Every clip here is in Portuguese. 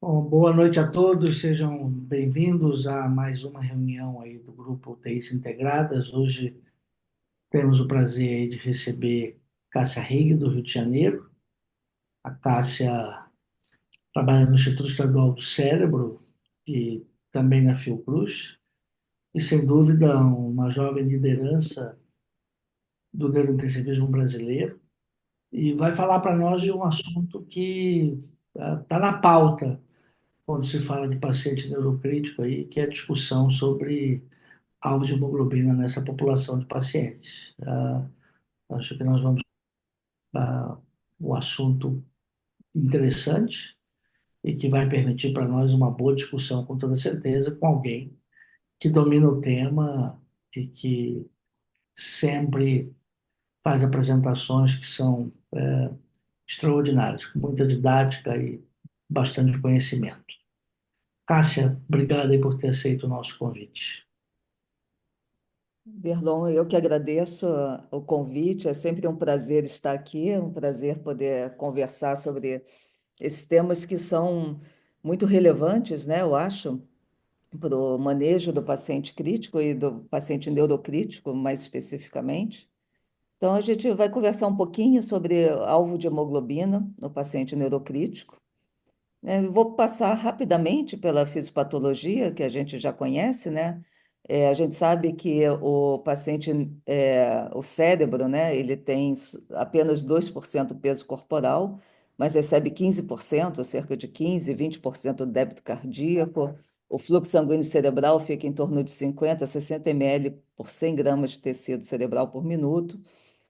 Bom, boa noite a todos, sejam bem-vindos a mais uma reunião aí do grupo UTIs Integradas. Hoje temos o prazer aí de receber Cássia Reig, do Rio de Janeiro. A Cássia trabalha no Instituto Estadual do Cérebro e também na Fiocruz, e sem dúvida uma jovem liderança do neurointensivismo brasileiro, e vai falar para nós de um assunto que está na pauta quando se fala de paciente neurocrítico aí, que é a discussão sobre alvo de hemoglobina nessa população de pacientes. Acho que nós vamos para um assunto interessante e que vai permitir para nós uma boa discussão, com toda certeza, com alguém que domina o tema e que sempre faz apresentações que são extraordinárias, com muita didática e bastante conhecimento. Cássia, obrigado aí por ter aceito o nosso convite. Berlon, eu que agradeço o convite. É sempre um prazer estar aqui, é um prazer poder conversar sobre esses temas que são muito relevantes, né? Eu acho, para o manejo do paciente crítico e do paciente neurocrítico, mais especificamente. Então, a gente vai conversar um pouquinho sobre alvo de hemoglobina no paciente neurocrítico. Eu vou passar rapidamente pela fisiopatologia, que a gente já conhece, né? A gente sabe que o paciente, o cérebro, né? Ele tem apenas 2% do peso corporal, mas recebe 15%, cerca de 15, 20% do débito cardíaco. O fluxo sanguíneo cerebral fica em torno de 50 a 60 ml por 100 gramas de tecido cerebral por minuto.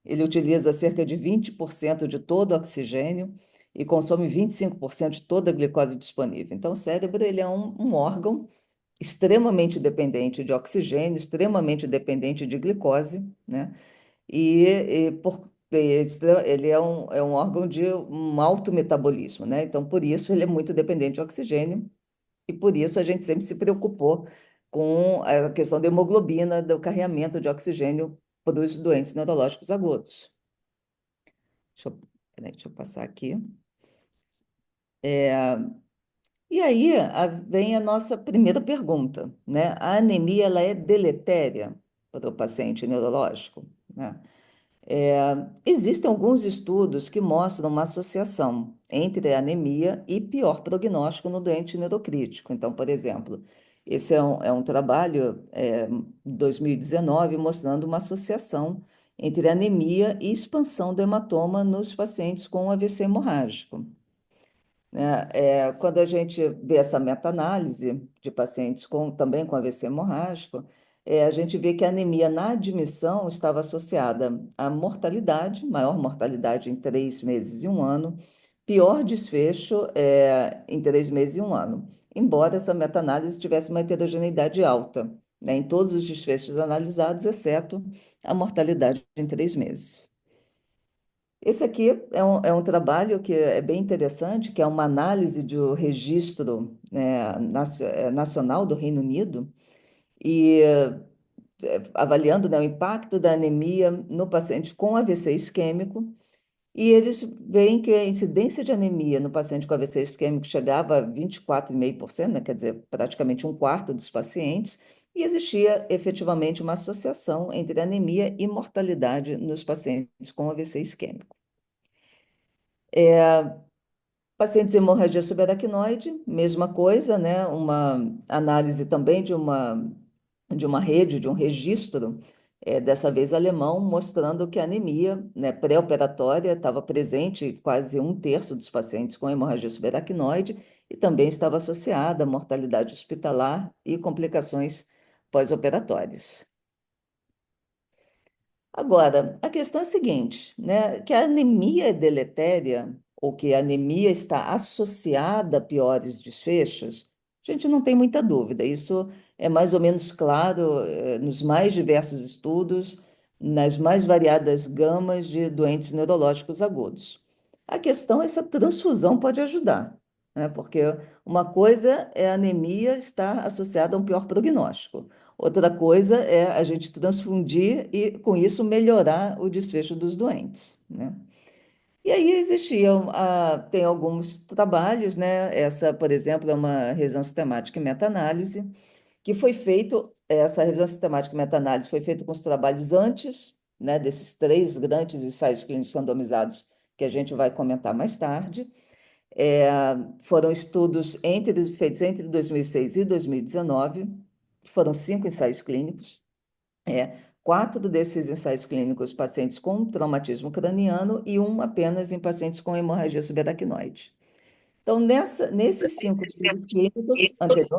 Ele utiliza cerca de 20% de todo o oxigênio e consome 25% de toda a glicose disponível. Então, o cérebro ele é um órgão extremamente dependente de oxigênio, extremamente dependente de glicose, né? Ele é um órgão de um alto metabolismo, né? Então, por isso, ele é muito dependente de oxigênio e por isso a gente sempre se preocupou com a questão da hemoglobina, do carreamento de oxigênio para os doentes neurológicos agudos. Deixa eu passar aqui. E aí vem a nossa primeira pergunta, né? A anemia ela é deletéria para o paciente neurológico, né? Existem alguns estudos que mostram uma associação entre a anemia e pior prognóstico no doente neurocrítico. Então, por exemplo, esse é um trabalho, 2019, mostrando uma associação entre anemia e expansão do hematoma nos pacientes com AVC hemorrágico, né? Quando a gente vê essa meta-análise de pacientes também com AVC hemorrágico, a gente vê que a anemia na admissão estava associada à mortalidade, maior mortalidade em 3 meses e um ano, pior desfecho em 3 meses e um ano, embora essa meta-análise tivesse uma heterogeneidade alta, né, em todos os desfechos analisados, exceto a mortalidade em 3 meses. Esse aqui é um trabalho que é bem interessante, que é uma análise do registro, né, nacional do Reino Unido, e avaliando, né, o impacto da anemia no paciente com AVC isquêmico, e eles veem que a incidência de anemia no paciente com AVC isquêmico chegava a 24,5%, né, quer dizer, praticamente um quarto dos pacientes, e existia efetivamente uma associação entre anemia e mortalidade nos pacientes com AVC isquêmico. Pacientes em hemorragia subaracnoide, mesma coisa, né? Uma análise também de uma rede, de um registro, dessa vez alemão, mostrando que a anemia, né, pré-operatória estava presente em quase um terço dos pacientes com hemorragia subaracnoide e também estava associada à mortalidade hospitalar e complicações pós-operatórias. Agora, a questão é a seguinte, né? Que a anemia é deletéria ou que a anemia está associada a piores desfechos, a gente não tem muita dúvida. Isso é mais ou menos claro, nos mais diversos estudos, nas mais variadas gamas de doentes neurológicos agudos. A questão é se a transfusão pode ajudar, né? Porque uma coisa é a anemia estar associada a um pior prognóstico. Outra coisa é a gente transfundir e, com isso, melhorar o desfecho dos doentes, né? E aí existiam, tem alguns trabalhos, né? Essa, por exemplo, é uma revisão sistemática e meta-análise, que foi feito, essa revisão sistemática e meta-análise foi feita com os trabalhos antes, né, desses três grandes ensaios clínicos randomizados que a gente vai comentar mais tarde. É, foram estudos feitos entre 2006 e 2019, foram 5 ensaios clínicos. Quatro desses ensaios clínicos, pacientes com traumatismo craniano e um apenas em pacientes com hemorragia subaracnoide. Então, nesses 5 estudos clínicos anteriores,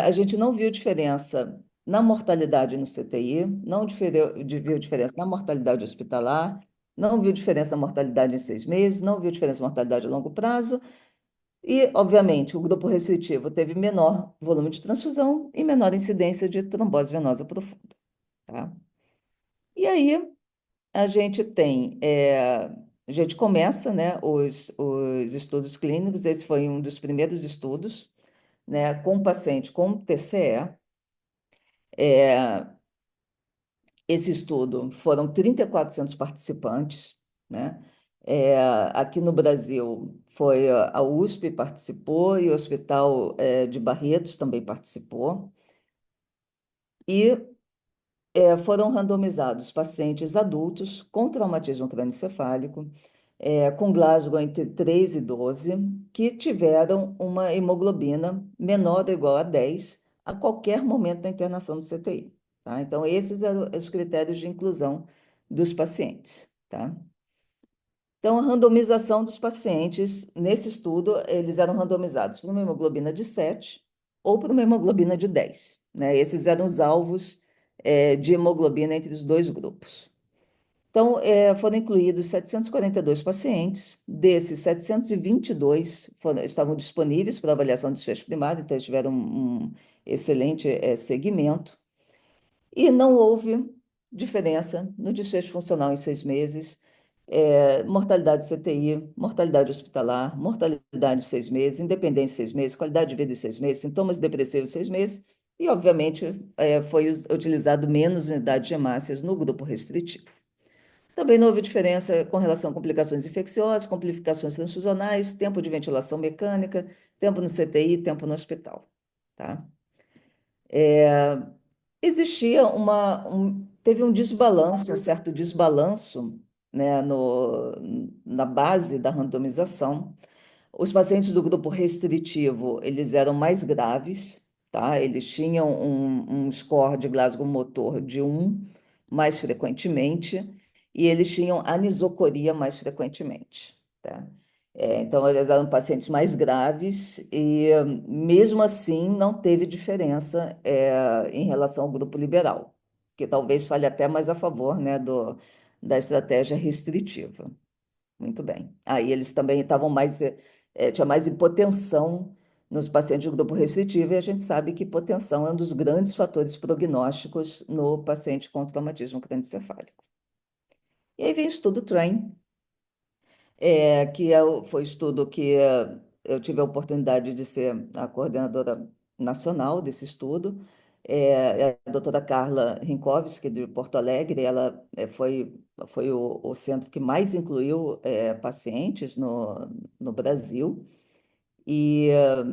a gente não viu diferença na mortalidade no CTI, não viu diferença na mortalidade hospitalar, não viu diferença na mortalidade em 6 meses, não viu diferença na mortalidade a longo prazo, e, obviamente, o grupo restritivo teve menor volume de transfusão e menor incidência de trombose venosa profunda, tá? E aí, a gente começa, né, os estudos clínicos, esse foi um dos primeiros estudos, né, com paciente com TCE. Esse estudo foram 3.400 participantes, né? Aqui no Brasil foi a USP participou e o Hospital de Barretos também participou. E foram randomizados pacientes adultos com traumatismo crânioencefálico, com Glasgow entre 3 e 12, que tiveram uma hemoglobina menor ou igual a 10 a qualquer momento da internação do CTI. Tá? Então, esses eram os critérios de inclusão dos pacientes. Tá? Então, a randomização dos pacientes, nesse estudo, eles eram randomizados para uma hemoglobina de 7 ou para uma hemoglobina de 10. Né? Esses eram os alvos, de hemoglobina entre os dois grupos. Então, foram incluídos 742 pacientes, desses 722 estavam disponíveis para avaliação de desfecho primário, então eles tiveram um excelente segmento. E não houve diferença no desfecho funcional em 6 meses, mortalidade CTI, mortalidade hospitalar, mortalidade em 6 meses, independência em 6 meses, qualidade de vida em 6 meses, sintomas depressivos em 6 meses, e, obviamente, foi utilizado menos unidade de hemácias no grupo restritivo. Também não houve diferença com relação a complicações infecciosas, complicações transfusionais, tempo de ventilação mecânica, tempo no CTI, tempo no hospital. Tá? Teve um desbalanço, um certo desbalanço, né, na base da randomização. Os pacientes do grupo restritivo, eles eram mais graves, tá? Eles tinham um score de Glasgow Motor de 1 mais frequentemente, e eles tinham anisocoria mais frequentemente, tá? Então, eles eram pacientes mais graves e, mesmo assim, não teve diferença, em relação ao grupo liberal, que talvez fale até mais a favor, né, da estratégia restritiva. Muito bem. Aí eles também estavam mais, tinha mais hipotensão nos pacientes do grupo restritivo, e a gente sabe que hipotensão é um dos grandes fatores prognósticos no paciente com traumatismo crânioencefálico. E aí vem o estudo TRAIN, foi estudo que eu tive a oportunidade de ser a coordenadora nacional desse estudo. É a doutora Carla Rinkovski, de Porto Alegre, ela foi o centro que mais incluiu pacientes no Brasil. E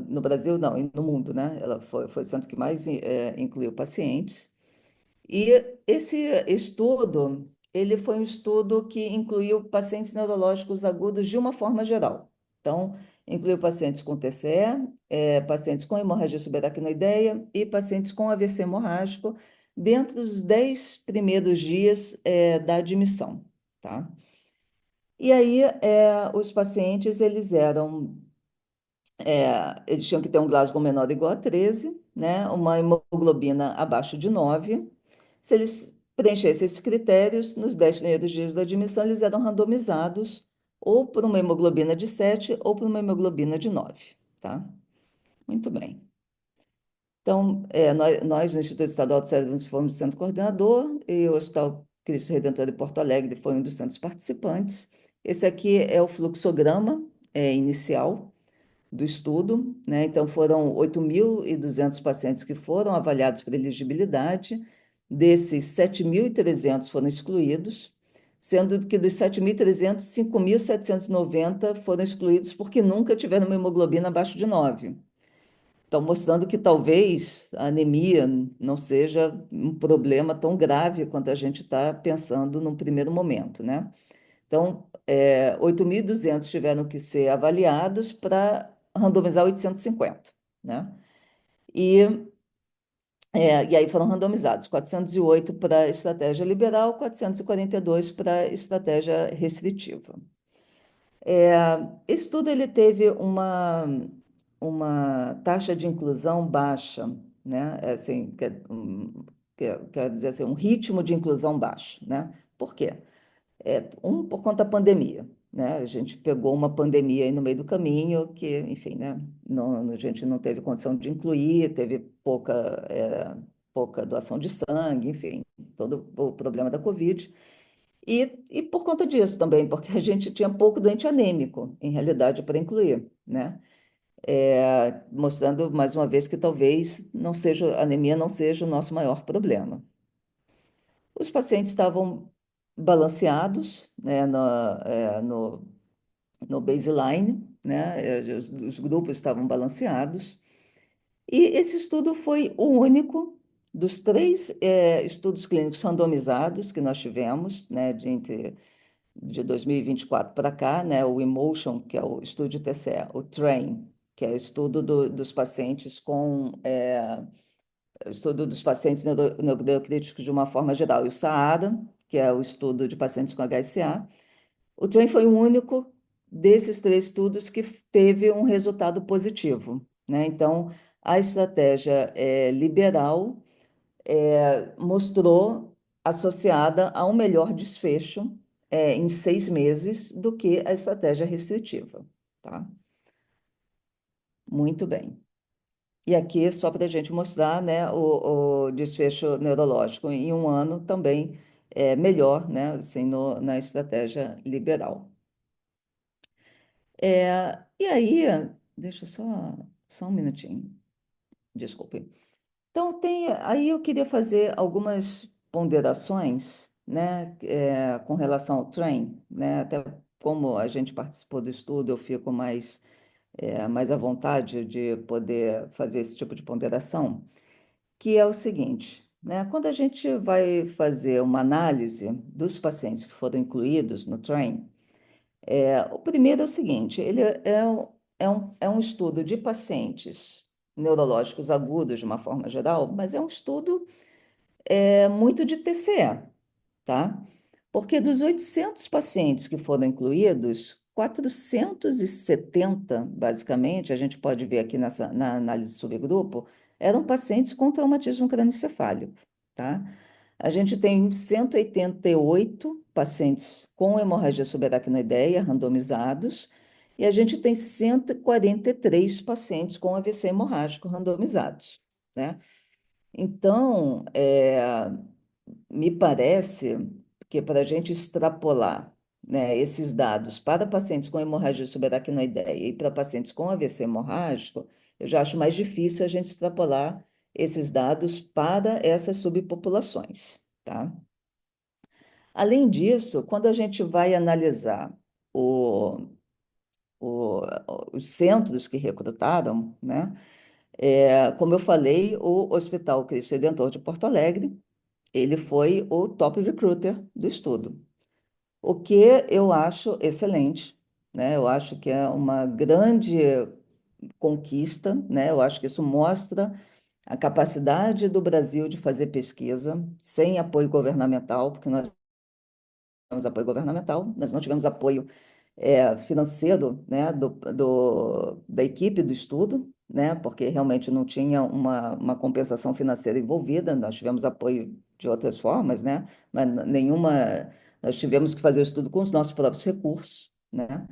no Brasil, não, e no mundo, né? Ela foi o centro que mais incluiu pacientes. E esse estudo, ele foi um estudo que incluiu pacientes neurológicos agudos de uma forma geral. Então, incluiu pacientes com TCE, pacientes com hemorragia subaracnoideia e pacientes com AVC hemorrágico dentro dos 10 primeiros dias, da admissão, tá? E aí, os pacientes, eles tinham que ter um Glasgow menor ou igual a 13, né? Uma hemoglobina abaixo de 9. Se eles preenchessem esses critérios, nos 10 primeiros dias da admissão, eles eram randomizados ou por uma hemoglobina de 7 ou por uma hemoglobina de 9, tá? Muito bem. Então, nós no Instituto Estadual de Cérebro fomos centro coordenador e o Hospital Cristo Redentor de Porto Alegre foi um dos centros participantes. Esse aqui é o fluxograma inicial do estudo, né? Então, foram 8.200 pacientes que foram avaliados para elegibilidade, desses 7.300 foram excluídos, sendo que dos 7.300, 5.790 foram excluídos porque nunca tiveram uma hemoglobina abaixo de 9. Então, mostrando que talvez a anemia não seja um problema tão grave quanto a gente está pensando num primeiro momento, né? Então, 8.200 tiveram que ser avaliados para randomizar 850, né? E, e aí foram randomizados 408 para estratégia liberal, 442 para estratégia restritiva. Esse estudo ele teve uma taxa de inclusão baixa, né? Assim, quer dizer assim, um ritmo de inclusão baixo, né? Por quê? Por conta da pandemia, né? A gente pegou uma pandemia aí no meio do caminho que, enfim, né? Não, a gente não teve condição de incluir, teve pouca doação de sangue, enfim, todo o problema da Covid. E por conta disso também, porque a gente tinha pouco doente anêmico, em realidade, para incluir, né? Mostrando mais uma vez que talvez não seja, a anemia não seja o nosso maior problema. Os pacientes estavam balanceados, né, no baseline, né? Os grupos estavam balanceados. E esse estudo foi o único dos três estudos clínicos randomizados que nós tivemos, né, de 2024 para cá, né, o Emotion, que é o estudo de TCE, o TRAIN, que é o estudo dos pacientes o estudo dos pacientes neurocríticos de uma forma geral, e o SAADA, que é o estudo de pacientes com HSA. O TRAIN foi o único desses três estudos que teve um resultado positivo, né? Então, a estratégia liberal mostrou associada a um melhor desfecho em 6 meses do que a estratégia restritiva, tá? Muito bem. E aqui, só para a gente mostrar, né, o desfecho neurológico em um ano também é melhor, né, assim, na estratégia liberal. E aí, deixa eu só um minutinho, desculpe. Então, aí eu queria fazer algumas ponderações, né, com relação ao trem, né, até como a gente participou do estudo, eu fico mais à vontade de poder fazer esse tipo de ponderação, que é o seguinte, né, quando a gente vai fazer uma análise dos pacientes que foram incluídos no trem, o primeiro é o seguinte, ele é um estudo de pacientes neurológicos agudos de uma forma geral, mas é um estudo muito de TCE, tá? Porque dos 800 pacientes que foram incluídos, 470, basicamente, a gente pode ver aqui na análise subgrupo, eram pacientes com traumatismo crânioencefálico, tá? A gente tem 188 pacientes com hemorragia subaracnoideia randomizados e a gente tem 143 pacientes com AVC hemorrágico randomizados, né? Então, me parece que para a gente extrapolar, né, esses dados para pacientes com hemorragia subaracnoideia e para pacientes com AVC hemorrágico, eu já acho mais difícil a gente extrapolar esses dados para essas subpopulações, tá? Além disso, quando a gente vai analisar o, o- os centros que recrutaram, né, como eu falei, o Hospital Cristo Redentor de Porto Alegre, ele foi o top recruiter do estudo, o que eu acho excelente, né? Eu acho que é uma grande conquista, né? Eu acho que isso mostra a capacidade do Brasil de fazer pesquisa sem apoio governamental, porque nós tivemos apoio governamental, nós não tivemos apoio financeiro, né, da equipe do estudo, né, porque realmente não tinha uma compensação financeira envolvida, nós tivemos apoio de outras formas, né, mas nenhuma, nós tivemos que fazer o estudo com os nossos próprios recursos, né,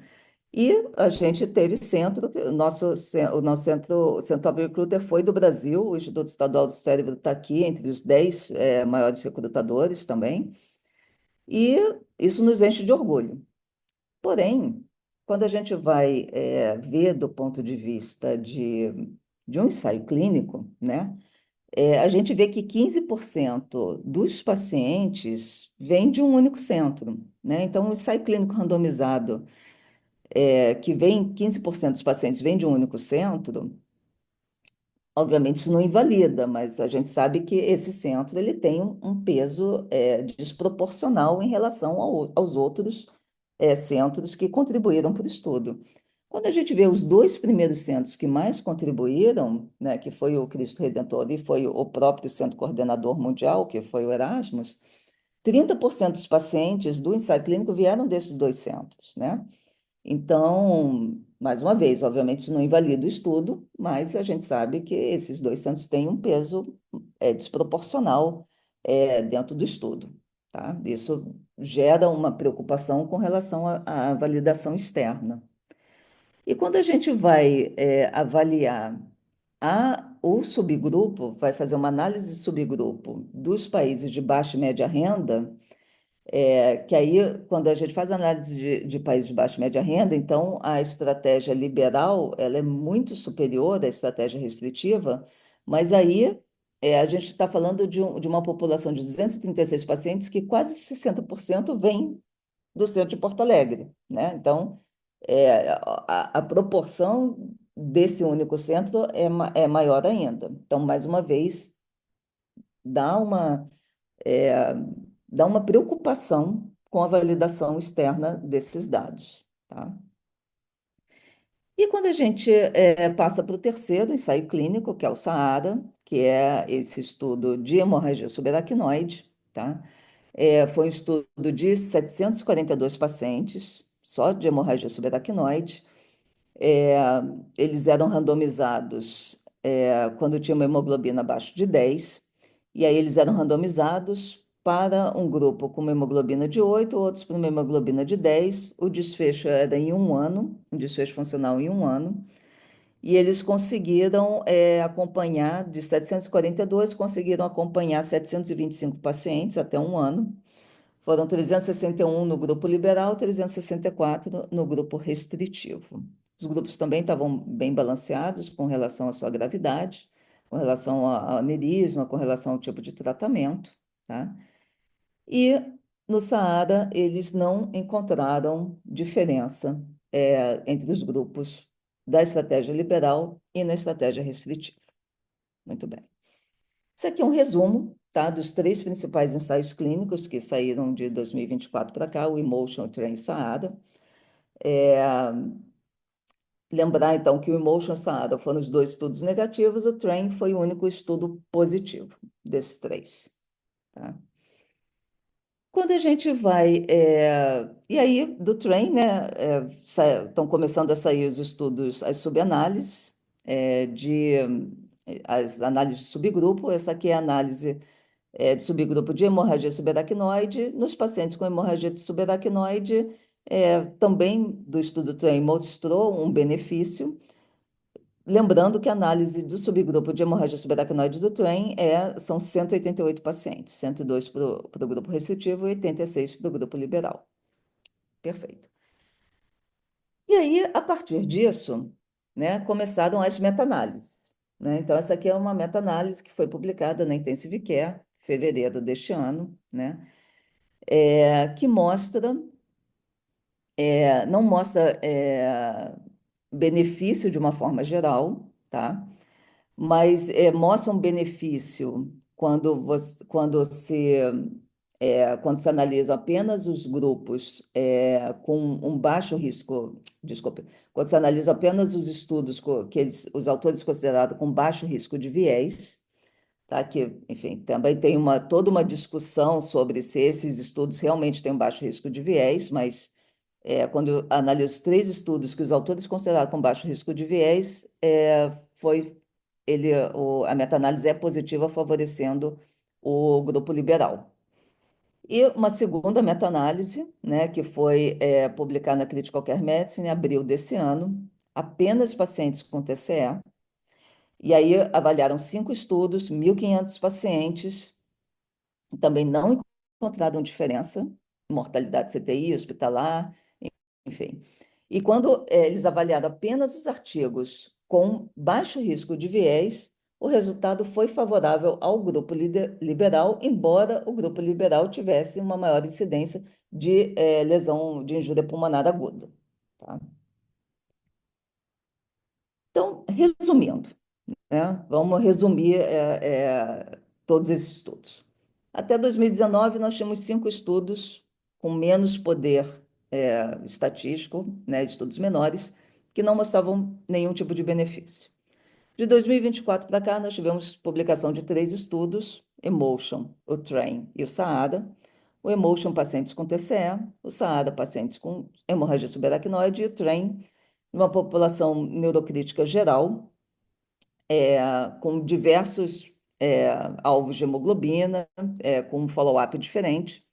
e a gente teve centro, o nosso centro, o Centro Recruiter foi do Brasil, o Instituto Estadual do Cérebro está aqui entre os 10 maiores recrutadores também, e isso nos enche de orgulho. Porém, quando a gente vai ver do ponto de vista de um ensaio clínico, né, A gente vê que 15% dos pacientes vêm de um único centro, né? Então, o ensaio clínico randomizado, que vem 15% dos pacientes vêm de um único centro, obviamente isso não invalida, mas a gente sabe que esse centro ele tem um peso desproporcional em relação aos outros centros que contribuíram para o estudo. Quando a gente vê os dois primeiros centros que mais contribuíram, né, que foi o Cristo Redentor e foi o próprio centro coordenador mundial, que foi o Erasmus, 30% dos pacientes do ensaio clínico vieram desses dois centros, né? Então, mais uma vez, obviamente isso não invalida o estudo, mas a gente sabe que esses dois centros têm um peso desproporcional dentro do estudo, tá? Isso gera uma preocupação com relação à validação externa. E quando a gente vai avaliar o subgrupo, vai fazer uma análise de subgrupo dos países de baixa e média renda, que aí, quando a gente faz análise de países de baixa e média renda, então a estratégia liberal ela é muito superior à estratégia restritiva, mas aí a gente está falando de uma população de 236 pacientes que quase 60% vem do centro de Porto Alegre, né? Então, a proporção desse único centro é maior ainda. Então, mais uma vez, dá uma, é, dá uma preocupação com a validação externa desses dados, tá? E quando a gente passa para o terceiro ensaio clínico, que é o SAARA, que é esse estudo de hemorragia subaracnoide, tá? Foi um estudo de 742 pacientes, só de hemorragia subaracnoide. É, Eles eram randomizados quando tinha uma hemoglobina abaixo de 10, e aí eles eram randomizados para um grupo com uma hemoglobina de 8, outros para uma hemoglobina de 10. O desfecho era em um ano, um desfecho funcional em um ano, e eles conseguiram acompanhar, de 742, conseguiram acompanhar 725 pacientes até um ano. Foram 361 no grupo liberal, 364 no grupo restritivo. Os grupos também estavam bem balanceados com relação à sua gravidade, com relação ao aneurisma, com relação ao tipo de tratamento, tá? E no Saara, eles não encontraram diferença entre os grupos da estratégia liberal e na estratégia restritiva. Muito bem. Isso aqui é um resumo, tá, dos três principais ensaios clínicos que saíram de 2024 para cá, o Emotion, o Train e Saara. Lembrar, então, que o Emotion e Saara foram os dois estudos negativos, o Train foi o único estudo positivo desses três, tá? Quando a gente vai. E aí, do Train, né, estão começando a sair os estudos, as subanálises, as análises de subgrupo. Essa aqui é a análise de subgrupo de hemorragia subaracnoide. Nos pacientes com hemorragia de subaracnoide, também do estudo TRAIN mostrou um benefício. Lembrando que a análise do subgrupo de hemorragia subaracnoide do TRAIN são 188 pacientes, 102 para o grupo restritivo e 86 para o grupo liberal. Perfeito. E aí, a partir disso, né, começaram as meta-análises, né? Então, essa aqui é uma meta-análise que foi publicada na Intensive Care, em fevereiro deste ano, né? Que mostra, não mostra benefício de uma forma geral, tá? Mas mostra um benefício quando se analisam apenas os grupos com um baixo risco, desculpe, quando se analisam apenas os estudos os autores consideraram com baixo risco de viés, tá? Que, enfim, também tem toda uma discussão sobre se esses estudos realmente têm um baixo risco de viés, mas quando eu analiso os três estudos que os autores consideraram com baixo risco de viés, a meta-análise é positiva, favorecendo o grupo liberal. E uma segunda meta-análise, né, que foi publicada na Critical Care Medicine em abril desse ano, apenas pacientes com TCE, e aí avaliaram 5 estudos, 1.500 pacientes, também não encontraram diferença em mortalidade CTI, hospitalar, enfim. E quando eles avaliaram apenas os artigos com baixo risco de viés, o resultado foi favorável ao grupo liberal, embora o grupo liberal tivesse uma maior incidência de lesão de injúria pulmonar aguda. Tá? Então, resumindo, né, vamos resumir todos esses estudos. Até 2019, nós tínhamos 5 estudos com menos poder estatístico, né, estudos menores, que não mostravam nenhum tipo de benefício. De 2024 para cá, nós tivemos publicação de 3 estudos: Emotion, o TRAIN e o SAADA. O Emotion, pacientes com TCE; o SAADA, pacientes com hemorragia subaracnoide; e o TRAIN, uma população neurocrítica geral, com diversos alvos de hemoglobina, com um follow-up diferente.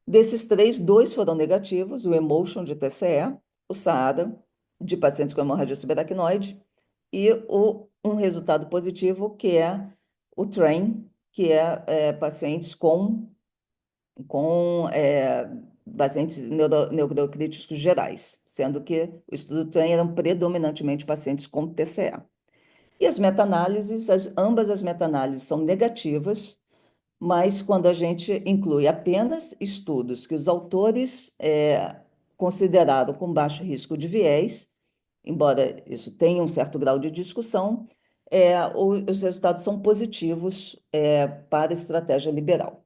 Desses 3, 2 foram negativos: o Emotion de TCE, o SAADA de pacientes com hemorragia subaracnoide, e um resultado positivo, que é o TRAIN, que é pacientes com pacientes neurocríticos gerais, sendo que o estudo TRAIN eram predominantemente pacientes com TCE. E as meta-análises, ambas as meta-análises são negativas, mas quando a gente inclui apenas estudos que os autores consideraram com baixo risco de viés, embora isso tenha um certo grau de discussão, os resultados são positivos para a estratégia liberal.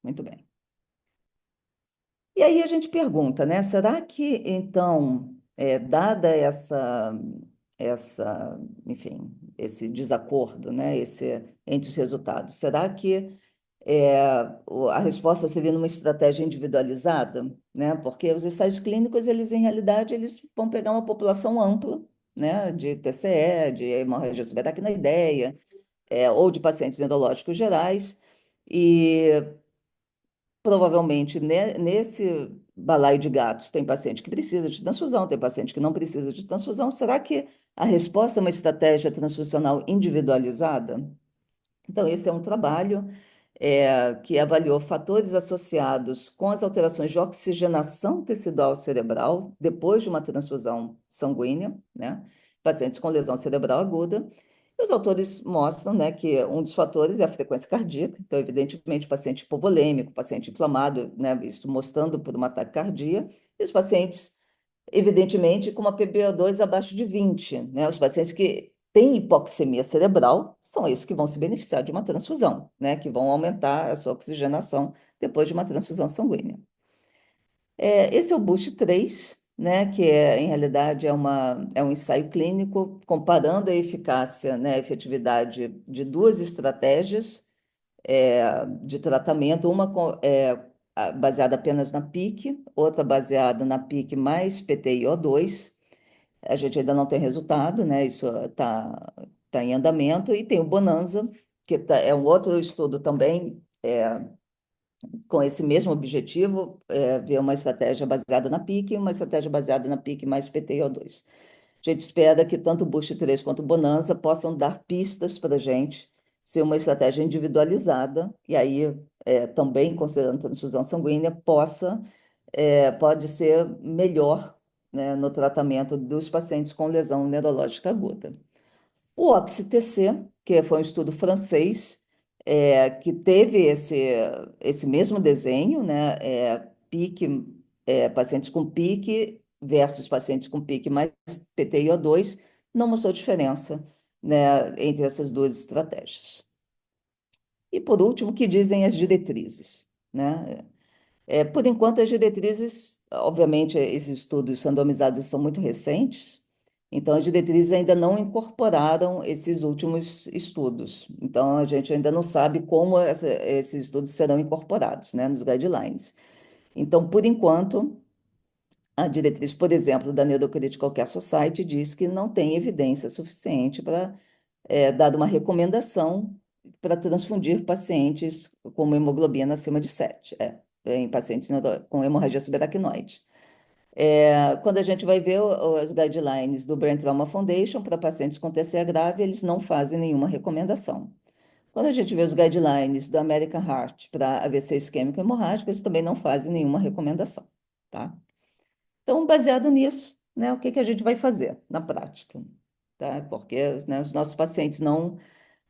Muito bem. E aí a gente pergunta, né? Será que, então, dada enfim, esse desacordo, né? Entre os resultados, será que a resposta seria numa estratégia individualizada, né? Porque os ensaios clínicos, eles em realidade, eles vão pegar uma população ampla, né? De TCE, de hemorragia subaracnoideia, ou de pacientes neurológicos gerais, e provavelmente nesse balaio de gatos tem paciente que precisa de transfusão, tem paciente que não precisa de transfusão. Será que a resposta é uma estratégia transfusional individualizada? Então, esse é um trabalho que avaliou fatores associados com as alterações de oxigenação tecidual cerebral depois de uma transfusão sanguínea, né? Pacientes com lesão cerebral aguda. E os autores mostram, né, que um dos fatores é a frequência cardíaca. Então, evidentemente, paciente hipovolêmico, paciente inflamado, né, isso mostrando por uma taquicardia. E os pacientes, evidentemente, com uma PbO2 abaixo de 20, né? Os pacientes que têm hipoxemia cerebral são esses que vão se beneficiar de uma transfusão, né? Que vão aumentar a sua oxigenação depois de uma transfusão sanguínea. Esse é o BOOST-3, né? Que em realidade é um ensaio clínico comparando a eficácia, né, a efetividade de 2 estratégias de tratamento, uma baseada apenas na PIC, outra baseada na PIC mais PTiO2. A gente ainda não tem resultado, né? Isso tá em andamento. E tem o Bonanza, que é um outro estudo também com esse mesmo objetivo, ver uma estratégia baseada na PIC e uma estratégia baseada na PIC mais PTiO2. A gente espera que tanto o Boost 3 quanto o Bonanza possam dar pistas para a gente ser uma estratégia individualizada, e aí, também considerando transfusão sanguínea, pode ser melhor, né, no tratamento dos pacientes com lesão neurológica aguda. O OXTC, que foi um estudo francês, que teve esse mesmo desenho, né, PIC, pacientes com PIC versus pacientes com PIC mais PTiO2, não mostrou diferença, né, entre essas 2 estratégias. E, por último, o que dizem as diretrizes, né? Por enquanto, as diretrizes, obviamente, esses estudos randomizados são muito recentes, então as diretrizes ainda não incorporaram esses últimos estudos. Então, a gente ainda não sabe como esses estudos serão incorporados, né, nos guidelines. Então, por enquanto, a diretriz, por exemplo, da Neurocritical Care Society diz que não tem evidência suficiente para dar uma recomendação para transfundir pacientes com uma hemoglobina acima de 7, em pacientes com hemorragia subaracnoide. Quando a gente vai ver os guidelines do Brain Trauma Foundation para pacientes com TCE grave, eles não fazem nenhuma recomendação. Quando a gente vê os guidelines do American Heart para AVC isquêmico hemorrágico, eles também não fazem nenhuma recomendação, tá? Então, baseado nisso, né, o que que a gente vai fazer na prática, tá? Porque, né, os nossos pacientes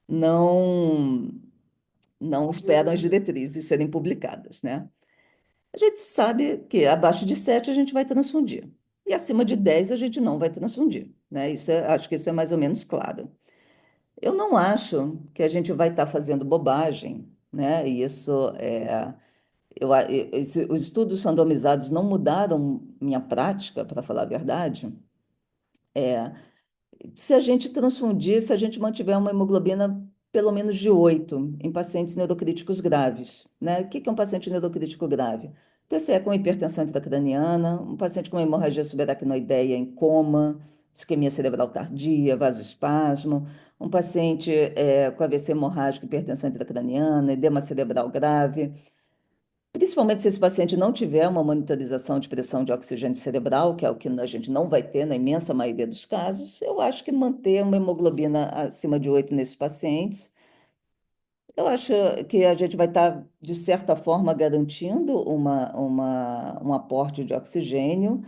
não, não esperam as diretrizes serem publicadas, né? A gente sabe que abaixo de 7 a gente vai transfundir. E acima de 10 a gente não vai transfundir, né? Acho que isso é mais ou menos claro. Eu não acho que a gente vai estar fazendo bobagem, né? E isso é, os estudos randomizados não mudaram minha prática, para falar a verdade. Se a gente transfundir, se a gente mantiver uma hemoglobina pelo menos de 8 em pacientes neurocríticos graves, né? O que é um paciente neurocrítico grave? TCE com hipertensão intracraniana, um paciente com hemorragia subaracnoideia em coma, isquemia cerebral tardia, vasoespasmo, um paciente com AVC hemorrágico, hipertensão intracraniana, edema cerebral grave. Principalmente se esse paciente não tiver uma monitorização de pressão de oxigênio cerebral, que é o que a gente não vai ter na imensa maioria dos casos, eu acho que manter uma hemoglobina acima de 8 nesses pacientes, eu acho que a gente vai estar, de certa forma, garantindo um aporte de oxigênio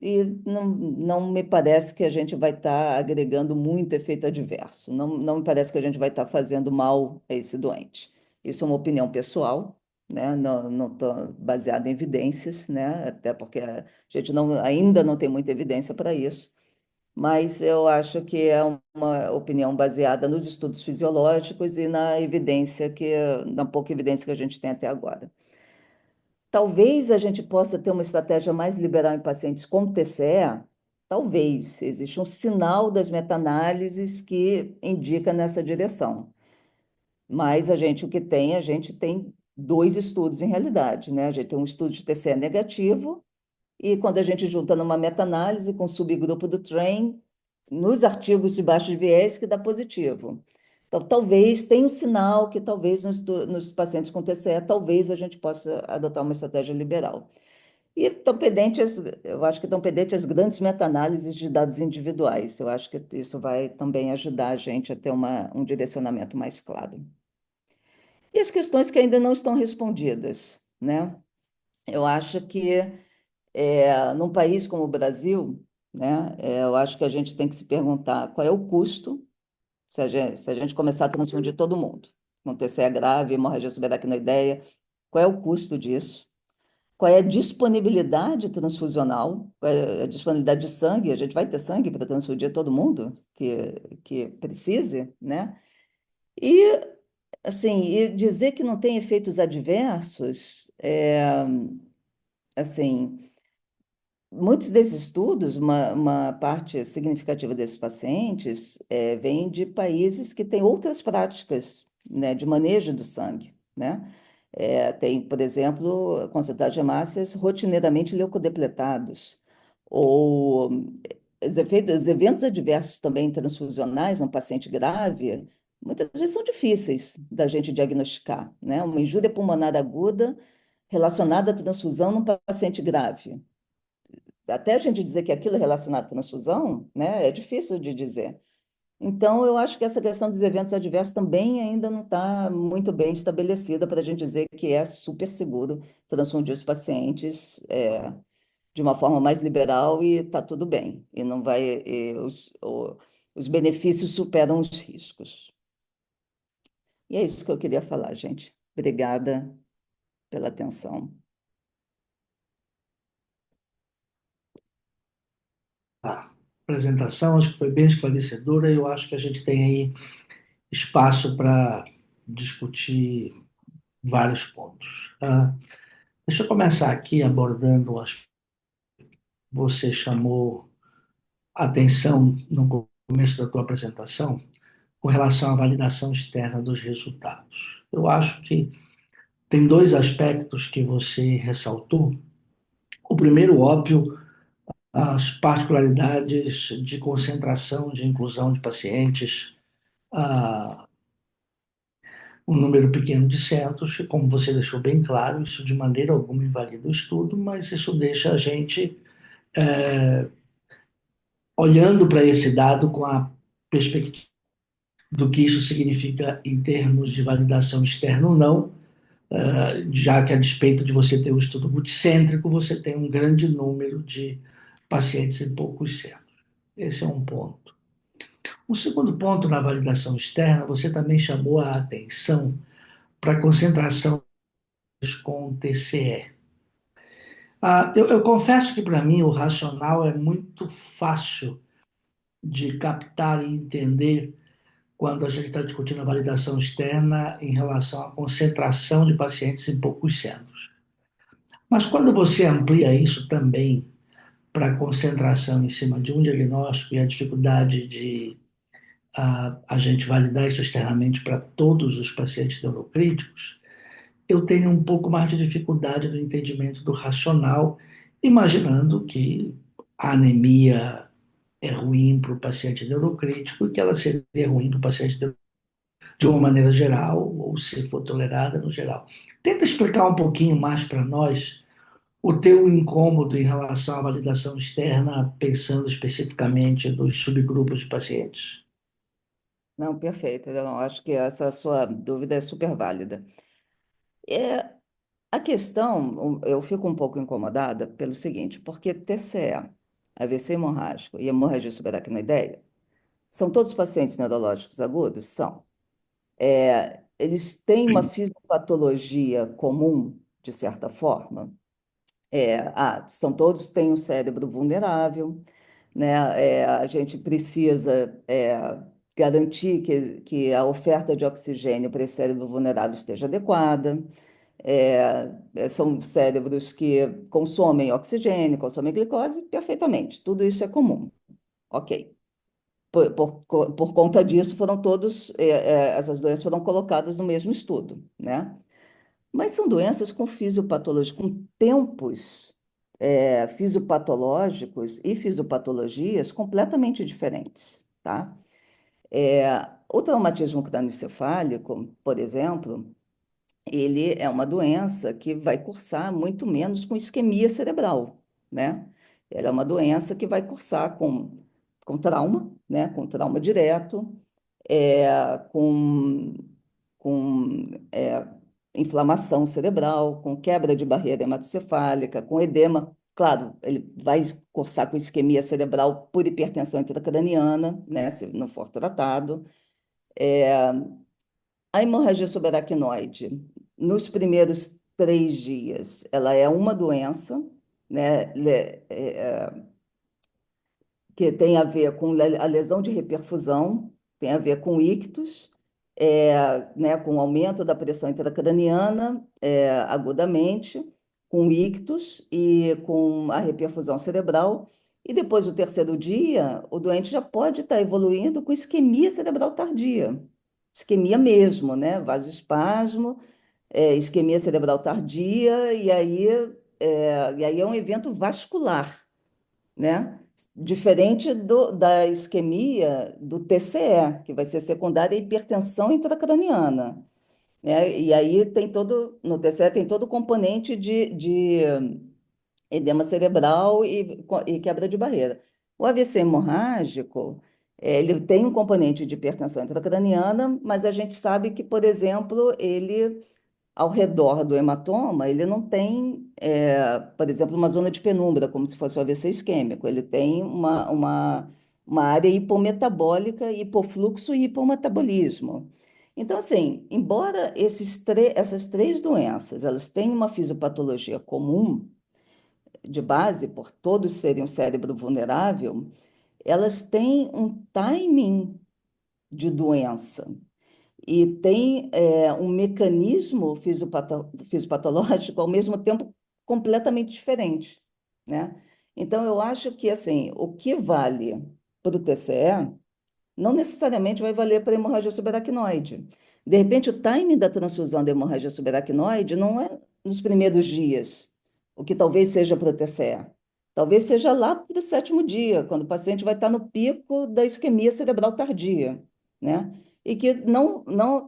e não me parece que a gente vai estar agregando muito efeito adverso. Não me parece que a gente vai estar fazendo mal a esse doente. Isso é uma opinião pessoal, né? Não estou baseada em evidências, né? Até porque a gente ainda não tem muita evidência para isso. Mas eu acho que é uma opinião baseada nos estudos fisiológicos e na pouca evidência que a gente tem até agora. Talvez a gente possa ter uma estratégia mais liberal em pacientes com TCE. Talvez. Existe um sinal das meta-análises que indica nessa direção. Mas a gente tem dois estudos em realidade, né? A gente tem um estudo de TCE negativo e quando a gente junta numa meta-análise com o subgrupo do TRAIN, nos artigos de baixo viés, que dá positivo. Então, talvez tenha um sinal que talvez nos pacientes com TCE, talvez a gente possa adotar uma estratégia liberal. E eu acho que estão pendentes as grandes meta-análises de dados individuais. Eu acho que isso vai também ajudar a gente a ter um direcionamento mais claro. E as questões que ainda não estão respondidas, né? Eu acho que num país como o Brasil, né, eu acho que a gente tem que se perguntar qual é o custo se a gente começar a transfundir todo mundo, com TCE grave, hemorragia subaracnoideia, qual é o custo disso? Qual é a disponibilidade transfusional? Qual é a disponibilidade de sangue? A gente vai ter sangue para transfundir todo mundo que precise, né? E, assim, e dizer que não tem efeitos adversos, assim, muitos desses estudos, uma parte significativa desses pacientes vem de países que têm outras práticas, né, de manejo do sangue, né? Tem, por exemplo, concentrados de hemácias rotineiramente leucodepletados, ou os eventos adversos também transfusionais no paciente grave, muitas vezes são difíceis da gente diagnosticar, né? Uma injúria pulmonar aguda relacionada à transfusão num paciente grave. Até a gente dizer que aquilo é relacionado à transfusão, né, é difícil de dizer. Então, eu acho que essa questão dos eventos adversos também ainda não está muito bem estabelecida para a gente dizer que é super seguro transfundir os pacientes de uma forma mais liberal e está tudo bem. E não vai, os benefícios superam os riscos. E é isso que eu queria falar, gente. Obrigada pela atenção. A apresentação acho que foi bem esclarecedora e eu acho que a gente tem aí espaço para discutir vários pontos. Deixa eu começar aqui abordando as você chamou a atenção no começo da tua apresentação com relação à validação externa dos resultados. Eu acho que tem dois aspectos que você ressaltou. O primeiro, óbvio, as particularidades de concentração, de inclusão de pacientes, ah, um número pequeno de centros, como você deixou bem claro, isso de maneira alguma invalida o estudo, mas isso deixa a gente olhando para esse dado com a perspectiva do que isso significa em termos de validação externa ou não, já que a despeito de você ter um estudo multicêntrico, você tem um grande número de pacientes em poucos centros. Esse é um ponto. Um segundo ponto na validação externa, você também chamou a atenção para a concentração com TCE. Eu confesso que para mim o racional é muito fácil de captar e entender quando a gente está discutindo a validação externa em relação à concentração de pacientes em poucos centros. Mas quando você amplia isso também para a concentração em cima de um diagnóstico e a dificuldade de a gente validar isso externamente para todos os pacientes neurocríticos, eu tenho um pouco mais de dificuldade no entendimento do racional, imaginando que a anemia é ruim para o paciente neurocrítico e que ela seria ruim para o paciente de uma maneira geral, ou se for tolerada no geral. Tenta explicar um pouquinho mais para nós o teu incômodo em relação à validação externa, pensando especificamente nos subgrupos de pacientes. Não, perfeito. Eu acho que essa sua dúvida é super válida. É, a questão, eu fico um pouco incomodada pelo seguinte, porque TCE, AVC hemorrágico e hemorragia subaracnoideia são todos pacientes neurológicos agudos? São. Eles têm uma fisiopatologia comum, de certa forma? São todos têm um cérebro vulnerável, né? A gente precisa garantir que a oferta de oxigênio para esse cérebro vulnerável esteja adequada. São cérebros que consomem oxigênio, consomem glicose perfeitamente. Tudo isso é comum. Ok. Por conta disso, essas doenças foram colocadas no mesmo estudo, né? Mas são doenças com fisiopatologia, com tempos fisiopatológicos e fisiopatologias completamente diferentes, tá? O traumatismo crânioencefálico, por exemplo, ele é uma doença que vai cursar muito menos com isquemia cerebral, né? Ela é uma doença que vai cursar com trauma, né? Com trauma direto, com inflamação cerebral, com quebra de barreira hematocefálica, com edema. Claro, ele vai cursar com isquemia cerebral por hipertensão intracraniana, né? Se não for tratado. A hemorragia subaracnoide, nos primeiros 3 dias, ela é uma doença, né, que tem a ver com a lesão de reperfusão, tem a ver com ictus, né, com o aumento da pressão intracraniana, agudamente, com ictus e com a reperfusão cerebral. E depois do terceiro dia, o doente já pode estar evoluindo com isquemia cerebral tardia. Isquemia mesmo, né? Vasoespasmo, isquemia cerebral tardia, e aí é um evento vascular, né? Diferente da isquemia do TCE, que vai ser secundária à hipertensão intracraniana, né? E aí no TCE tem todo o componente de edema cerebral e quebra de barreira. O AVC hemorrágico, ele tem um componente de hipertensão intracraniana, mas a gente sabe que, por exemplo, ele ao redor do hematoma, ele não tem, por exemplo, uma zona de penumbra, como se fosse o AVC isquêmico. Ele tem uma área hipometabólica, hipofluxo e hipometabolismo. Então, assim, embora essas 3 doenças, elas tenham uma fisiopatologia comum, de base, por todos serem um cérebro vulnerável, elas têm um timing de doença e tem um mecanismo fisiopatológico ao mesmo tempo completamente diferente, né? Então, eu acho que, assim, o que vale para o TCE não necessariamente vai valer para a hemorragia subaracnoide. De repente, o time da transfusão da hemorragia subaracnoide não é nos primeiros dias, o que talvez seja para o TCE. Talvez seja lá para o sétimo dia, quando o paciente vai estar no pico da isquemia cerebral tardia, né? E que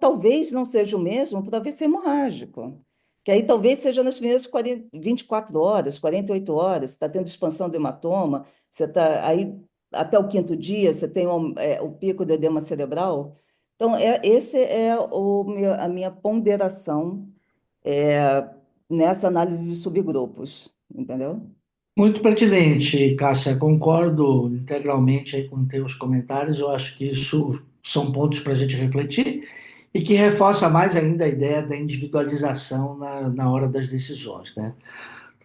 talvez não seja o mesmo para o AVC hemorrágico. Que aí talvez seja nas primeiras 24 horas, 48 horas, está tendo expansão do hematoma, você está aí até o quinto dia, você tem o pico do edema cerebral. Então, esse é a minha ponderação é, nessa análise de subgrupos, entendeu? Muito pertinente, Cássia. Concordo integralmente aí com teus comentários. Eu acho que isso são pontos para a gente refletir e que reforça mais ainda a ideia da individualização na hora das decisões, né?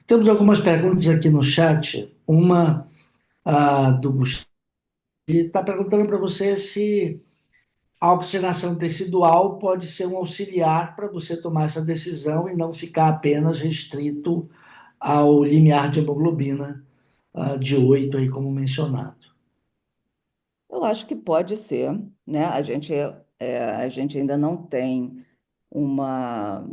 Temos algumas perguntas aqui no chat. Uma do Gustavo está perguntando para você se a oxigenação tecidual pode ser um auxiliar para você tomar essa decisão e não ficar apenas restrito ao limiar de hemoglobina de 8 aí como mencionado. Eu acho que pode ser, né? A gente ainda não tem uma,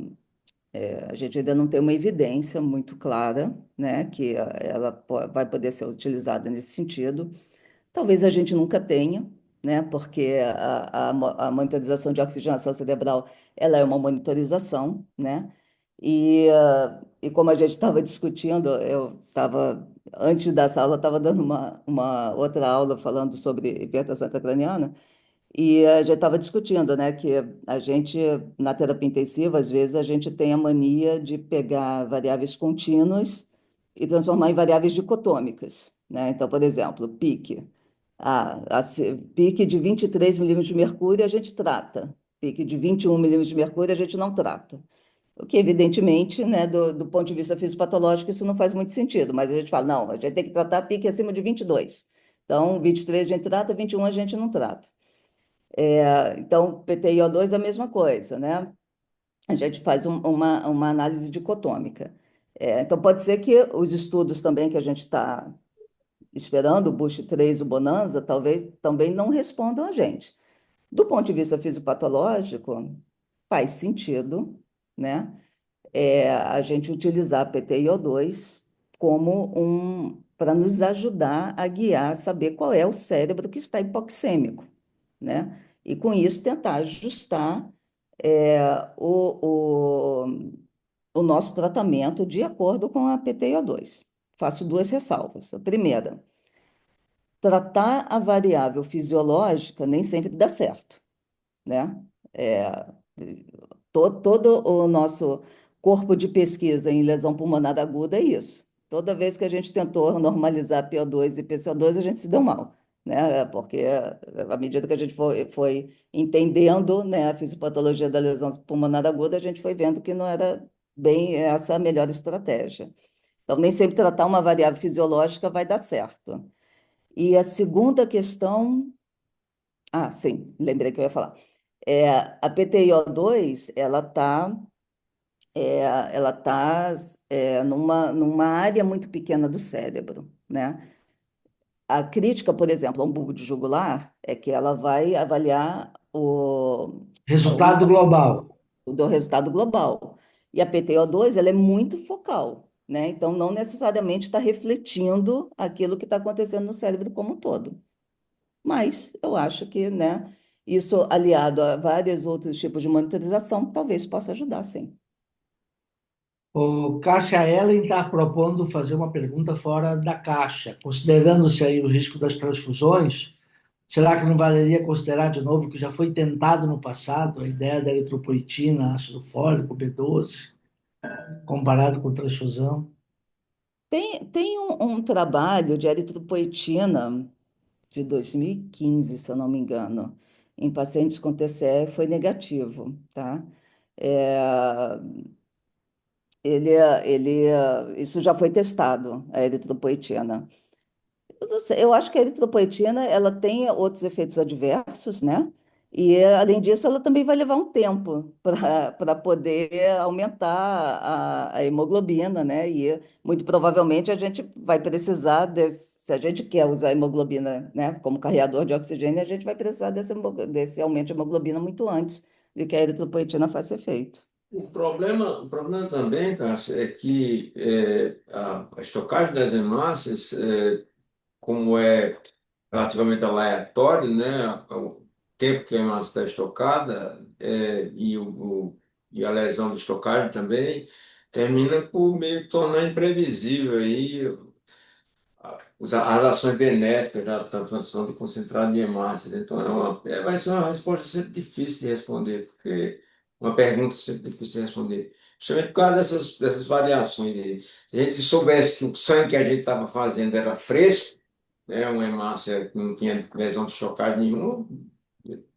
a gente ainda não tem uma evidência muito clara, né, que ela vai poder ser utilizada nesse sentido. Talvez a gente nunca tenha, né? Porque a monitorização de oxigenação cerebral, ela é uma monitorização, né? E como a gente estava discutindo, eu estava, antes dessa aula, estava dando uma outra aula falando sobre hipertensão intracraniana, e a gente estava discutindo, né, que a gente, na terapia intensiva, às vezes a gente tem a mania de pegar variáveis contínuas e transformar em variáveis dicotômicas, né? Então, por exemplo, pique. Pique de 23 milímetros de mercúrio a gente trata. Pique de 21 milímetros de mercúrio a gente não trata. O que, evidentemente, né, do ponto de vista fisiopatológico, isso não faz muito sentido, mas a gente fala, não, a gente tem que tratar pique acima de 22. Então, 23 a gente trata, 21 a gente não trata. Então, PTiO2 é a mesma coisa, né? A gente faz uma análise dicotômica. Então, pode ser que os estudos também que a gente está esperando, o Bush 3, o Bonanza, talvez também não respondam a gente. Do ponto de vista fisiopatológico, faz sentido, né? A gente utilizar PTiO2 como para nos ajudar a guiar, saber qual é o cérebro que está hipoxêmico, né? E com isso tentar ajustar é, o, o, o nosso tratamento de acordo com a PTiO2. Faço duas ressalvas. A primeira, tratar a variável fisiológica nem sempre dá certo, né? É, todo o nosso corpo de pesquisa em lesão pulmonar aguda é isso. Toda vez que a gente tentou normalizar PO2 e PCO2, a gente se deu mal, né? Porque à medida que a gente foi entendendo, né, a fisiopatologia da lesão pulmonar aguda, a gente foi vendo que não era bem essa a melhor estratégia. Então, nem sempre tratar uma variável fisiológica vai dar certo. E a segunda questão, sim, lembrei que eu ia falar. A PTiO2, ela tá, numa área muito pequena do cérebro, né? A crítica, por exemplo, a um bulbo de jugular é que ela vai avaliar o Resultado global. do resultado global. E a PTO2, ela é muito focal, né? Então, não necessariamente está refletindo aquilo que está acontecendo no cérebro como um todo. Mas eu acho que, né, isso aliado a vários outros tipos de monitorização, talvez possa ajudar, sim. O Cássia Ellen está propondo fazer uma pergunta fora da caixa. Considerando-se aí o risco das transfusões, será que não valeria considerar de novo que já foi tentado no passado a ideia da eritropoetina, ácido fólico, B12, comparado com transfusão? Tem um trabalho de eritropoetina de 2015, se eu não me engano, em pacientes com TCE foi negativo, tá? É, isso já foi testado, a eritropoetina. Eu não sei, eu acho que a eritropoetina ela tem outros efeitos adversos, né? E além disso, ela também vai levar um tempo para poder aumentar a hemoglobina, né? E muito provavelmente a gente vai precisar se a gente quer usar a hemoglobina, né, como carreador de oxigênio, a gente vai precisar desse aumento de hemoglobina muito antes de que a eritropoetina faça efeito. O problema também, Cássio, é que a estocagem das hemácias, como é relativamente aleatório, né, o tempo que a hemácia está estocada e a lesão de estocagem também, termina por meio que tornar imprevisível aí as ações benéficas da transfusão de concentrado de hemácias. Então, vai ser uma resposta sempre difícil de responder, porque uma pergunta sempre difícil de responder. Justamente por causa dessas variações. Se a gente soubesse que o sangue que a gente estava fazendo era fresco, né, uma hemácia que não tinha lesão de chocagem nenhuma,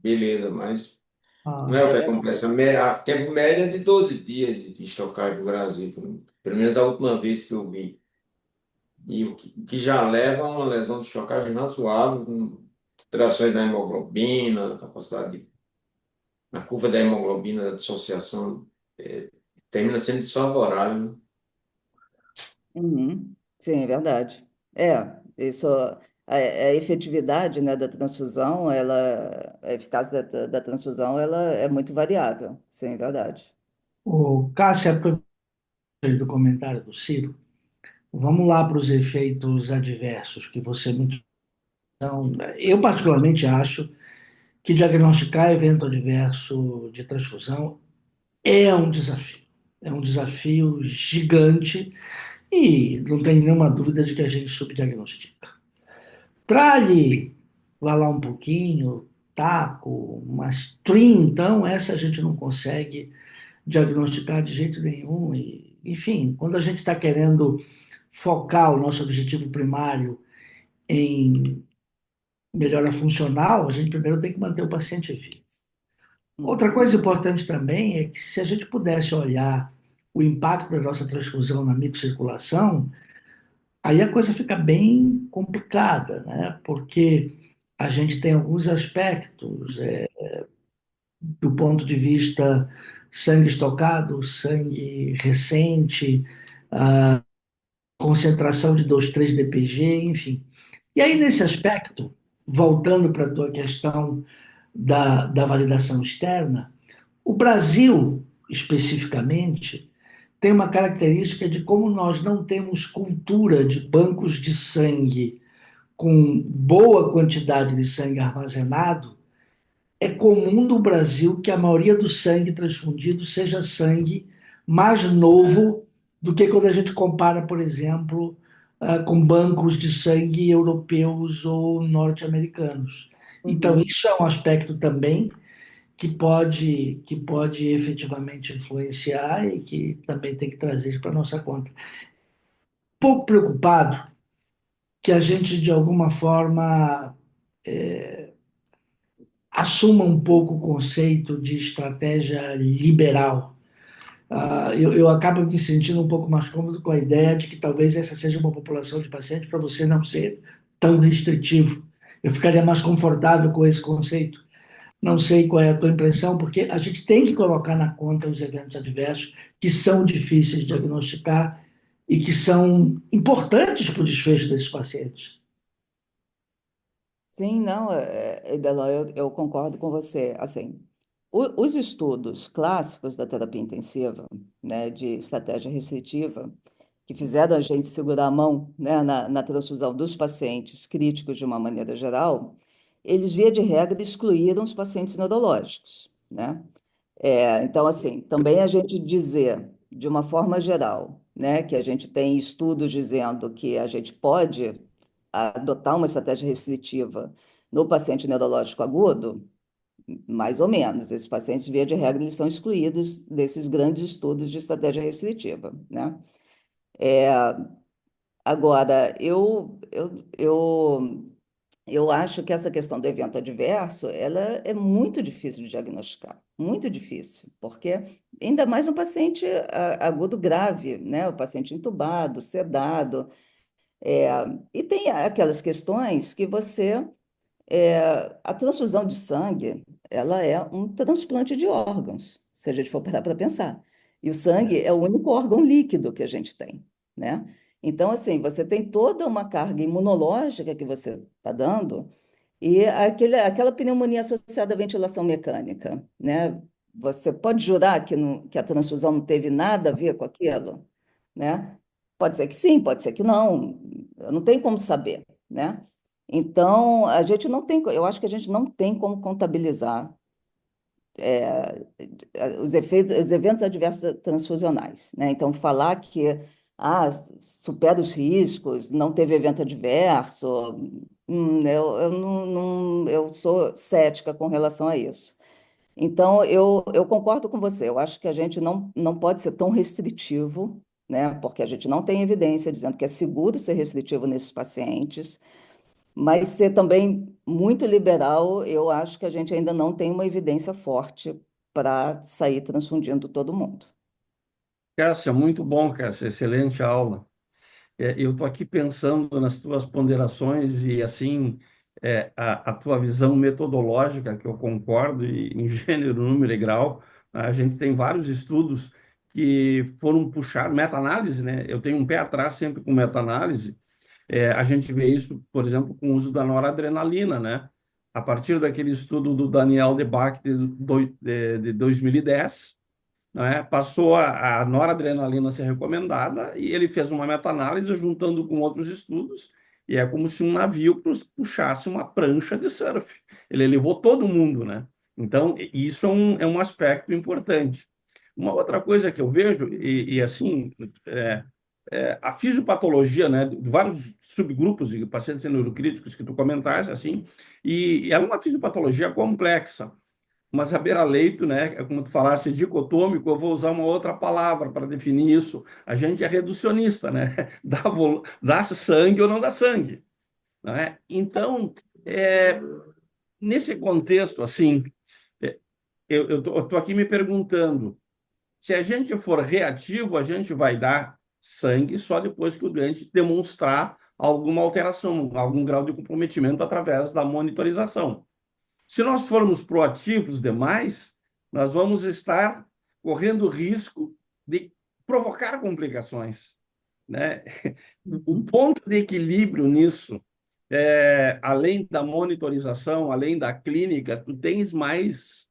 beleza, mas não é o que Ah, acontece. A tempo médio é de 12 dias de estocagem no Brasil, pelo menos a última vez que eu vi. E o que já leva a uma lesão de chocagem razoável, com alterações da hemoglobina, capacidade, na curva da hemoglobina, da dissociação, termina sendo desfavorável, né? Uhum. Sim, é verdade. É, isso, a efetividade, né, da transfusão, a eficácia da transfusão, ela é muito variável. Sim, é verdade. o Cássio, do comentário do Ciro, vamos lá para os efeitos adversos, que você muito. Eu, particularmente, acho que diagnosticar evento adverso de transfusão é um desafio. É um desafio gigante e não tem nenhuma dúvida de que a gente subdiagnostica. Trale, vá lá um pouquinho, taco, mas TRIM, então, essa a gente não consegue diagnosticar de jeito nenhum. E, enfim, quando a gente está querendo focar o nosso objetivo primário em melhora funcional, a gente primeiro tem que manter o paciente vivo. Outra Uhum. coisa importante também é que se a gente pudesse olhar o impacto da nossa transfusão na microcirculação, aí a coisa fica bem complicada, né? Porque a gente tem alguns aspectos, do ponto de vista sangue estocado, sangue recente, concentração de 2,3-DPG, enfim. E aí, nesse aspecto, voltando para a tua questão da validação externa, o Brasil, especificamente, tem uma característica de como nós não temos cultura de bancos de sangue com boa quantidade de sangue armazenado. É comum no Brasil que a maioria do sangue transfundido seja sangue mais novo do que quando a gente compara, por exemplo, com bancos de sangue europeus ou norte-americanos. Então, Uhum. isso é um aspecto também que pode efetivamente influenciar e que também tem que trazer isso para a nossa conta. Pouco preocupado que a gente, de alguma forma, assuma um pouco o conceito de estratégia liberal. Eu acabo me sentindo um pouco mais cômodo com a ideia de que talvez essa seja uma população de pacientes para você não ser tão restritivo. Eu ficaria mais confortável com esse conceito. Não sei qual é a tua impressão, porque a gente tem que colocar na conta os eventos adversos que são difíceis de diagnosticar e que são importantes para o desfecho desses pacientes. Sim, não, Edelon, eu concordo com você. Assim, os estudos clássicos da terapia intensiva, né, de estratégia restritiva, que fizeram a gente segurar a mão, né, na transfusão dos pacientes críticos de uma maneira geral, eles, via de regra, excluíram os pacientes neurológicos, né? Então, assim, também a gente dizer, de uma forma geral, né, que a gente tem estudos dizendo que a gente pode adotar uma estratégia restritiva no paciente neurológico agudo, mais ou menos. Esses pacientes, via de regra, eles são excluídos desses grandes estudos de estratégia restritiva, né? Agora, eu acho que essa questão do evento adverso, ela é muito difícil de diagnosticar, muito difícil, porque ainda mais um paciente agudo grave, né? O paciente entubado, sedado, é, e tem aquelas questões que a transfusão de sangue, ela é um transplante de órgãos, se a gente for parar para pensar. E o sangue é o único órgão líquido que a gente tem, né? Então, assim, você tem toda uma carga imunológica que você está dando e aquela pneumonia associada à ventilação mecânica, né? Você pode jurar que a transfusão não teve nada a ver com aquilo, né? Pode ser que sim, pode ser que não. Eu não tenho como saber, né? Então, a gente não tem, eu acho que a gente não tem como contabilizar os eventos adversos transfusionais, né? Então, falar que supera os riscos, não teve evento adverso, eu sou cética com relação a isso. Então, eu concordo com você. Eu acho que a gente não pode ser tão restritivo, né? Porque a gente não tem evidência dizendo que é seguro ser restritivo nesses pacientes, mas ser também muito liberal, eu acho que a gente ainda não tem uma evidência forte para sair transfundindo todo mundo. Cássia, muito bom, Cássia, excelente aula. Eu estou aqui pensando nas tuas ponderações e, assim, a tua visão metodológica, que eu concordo, e, em gênero, número e grau. A gente tem vários estudos que foram puxados, meta-análise, né? Eu tenho um pé atrás sempre com meta-análise. A gente vê isso, por exemplo, com o uso da noradrenalina, né? A partir daquele estudo do Daniel Debac de 2010, né? Passou a noradrenalina a ser recomendada e ele fez uma meta-análise juntando com outros estudos, e é como se um navio puxasse uma prancha de surf. Ele levou todo mundo, né? Então, isso é um aspecto importante. Uma outra coisa que eu vejo, assim, a fisiopatologia, né, de vários subgrupos de pacientes neurocríticos que tu comentaste, assim, e é uma fisiopatologia complexa. Mas a beira-leito, né, como tu falaste, dicotômico, eu vou usar uma outra palavra para definir isso. A gente é reducionista, né? Dá sangue ou não dá sangue, né? Então, é, nesse contexto, assim, é, eu tô aqui me perguntando, se a gente for reativo, a gente vai dar sangue só depois que o doente demonstrar alguma alteração, algum grau de comprometimento através da monitorização. Se nós formos proativos demais, nós vamos estar correndo risco de provocar complicações, né? O Uhum. ponto de equilíbrio nisso, além da monitorização, além da clínica, tu tens mais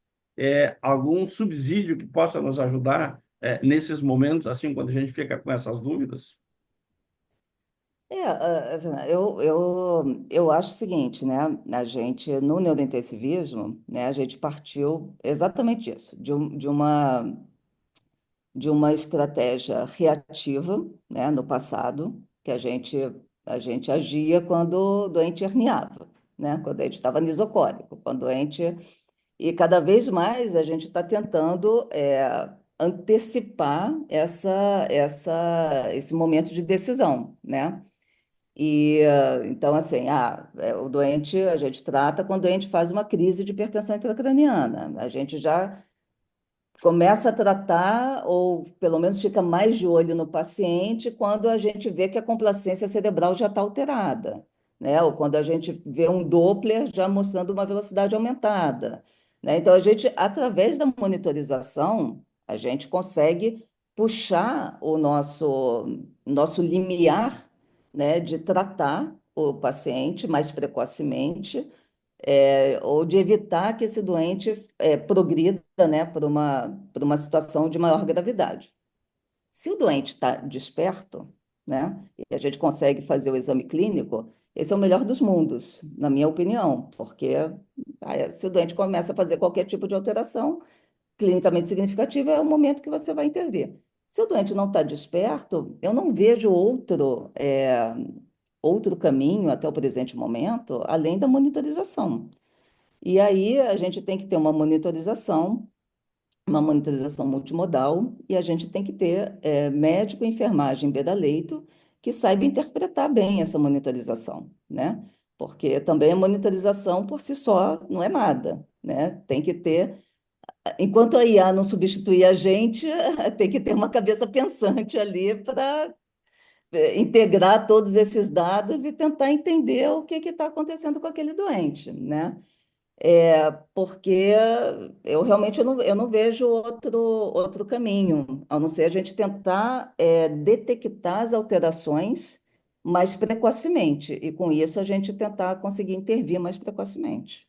algum subsídio que possa nos ajudar nesses momentos, assim, quando a gente fica com essas dúvidas? Eu acho o seguinte, né? A gente, no neurointensivismo, né, a gente partiu exatamente disso, de uma estratégia reativa, né, no passado, que a gente agia quando o doente herniava, né? Quando a gente estava nisocórico, quando o doente. E cada vez mais a gente está tentando antecipar esse momento de decisão, né? Então, assim, o doente, a gente trata quando o doente faz uma crise de hipertensão intracraniana. A gente já começa a tratar, ou pelo menos fica mais de olho no paciente, quando a gente vê que a complacência cerebral já está alterada, né? Ou quando a gente vê um Doppler já mostrando uma velocidade aumentada, né? Então, através da monitorização, a gente consegue puxar o nosso limiar, né, de tratar o paciente mais precocemente, ou de evitar que esse doente progrida, né, por uma situação de maior gravidade. Se o doente está desperto, né, e a gente consegue fazer o exame clínico, esse é o melhor dos mundos, na minha opinião, porque se o doente começa a fazer qualquer tipo de alteração clinicamente significativa, é o momento que você vai intervir. Se o doente não está desperto, eu não vejo outro caminho até o presente momento, além da monitorização. E aí a gente tem que ter uma monitorização multimodal, e a gente tem que ter médico e enfermagem beira-leito que saiba interpretar bem essa monitorização, né? Porque também a monitorização por si só não é nada, né? Tem que ter, enquanto a IA não substituir a gente, tem que ter uma cabeça pensante ali para integrar todos esses dados e tentar entender o que está acontecendo com aquele doente, né? Porque eu realmente eu não vejo outro caminho, a não ser a gente tentar detectar as alterações mais precocemente, e com isso a gente tentar conseguir intervir mais precocemente.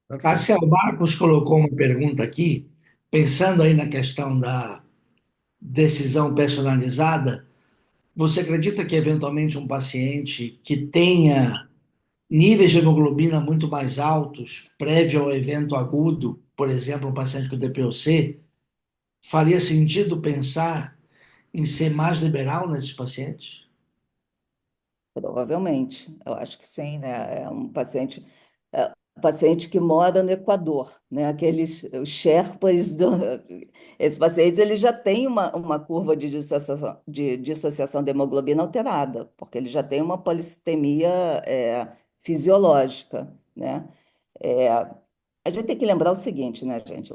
Perfeito. Cássia, o Marcos colocou uma pergunta aqui, pensando aí na questão da decisão personalizada. Você acredita que eventualmente um paciente que tenha níveis de hemoglobina muito mais altos, prévio ao evento agudo, por exemplo, um paciente com DPOC, faria sentido pensar em ser mais liberal nesses pacientes? Provavelmente, eu acho que sim, né? É um paciente. paciente que mora no Equador, né? Aqueles os Sherpas esses pacientes eles já têm uma curva de dissociação da hemoglobina alterada, porque ele já tem uma polissemia fisiológica, né? É, a gente tem que lembrar o seguinte, né, gente?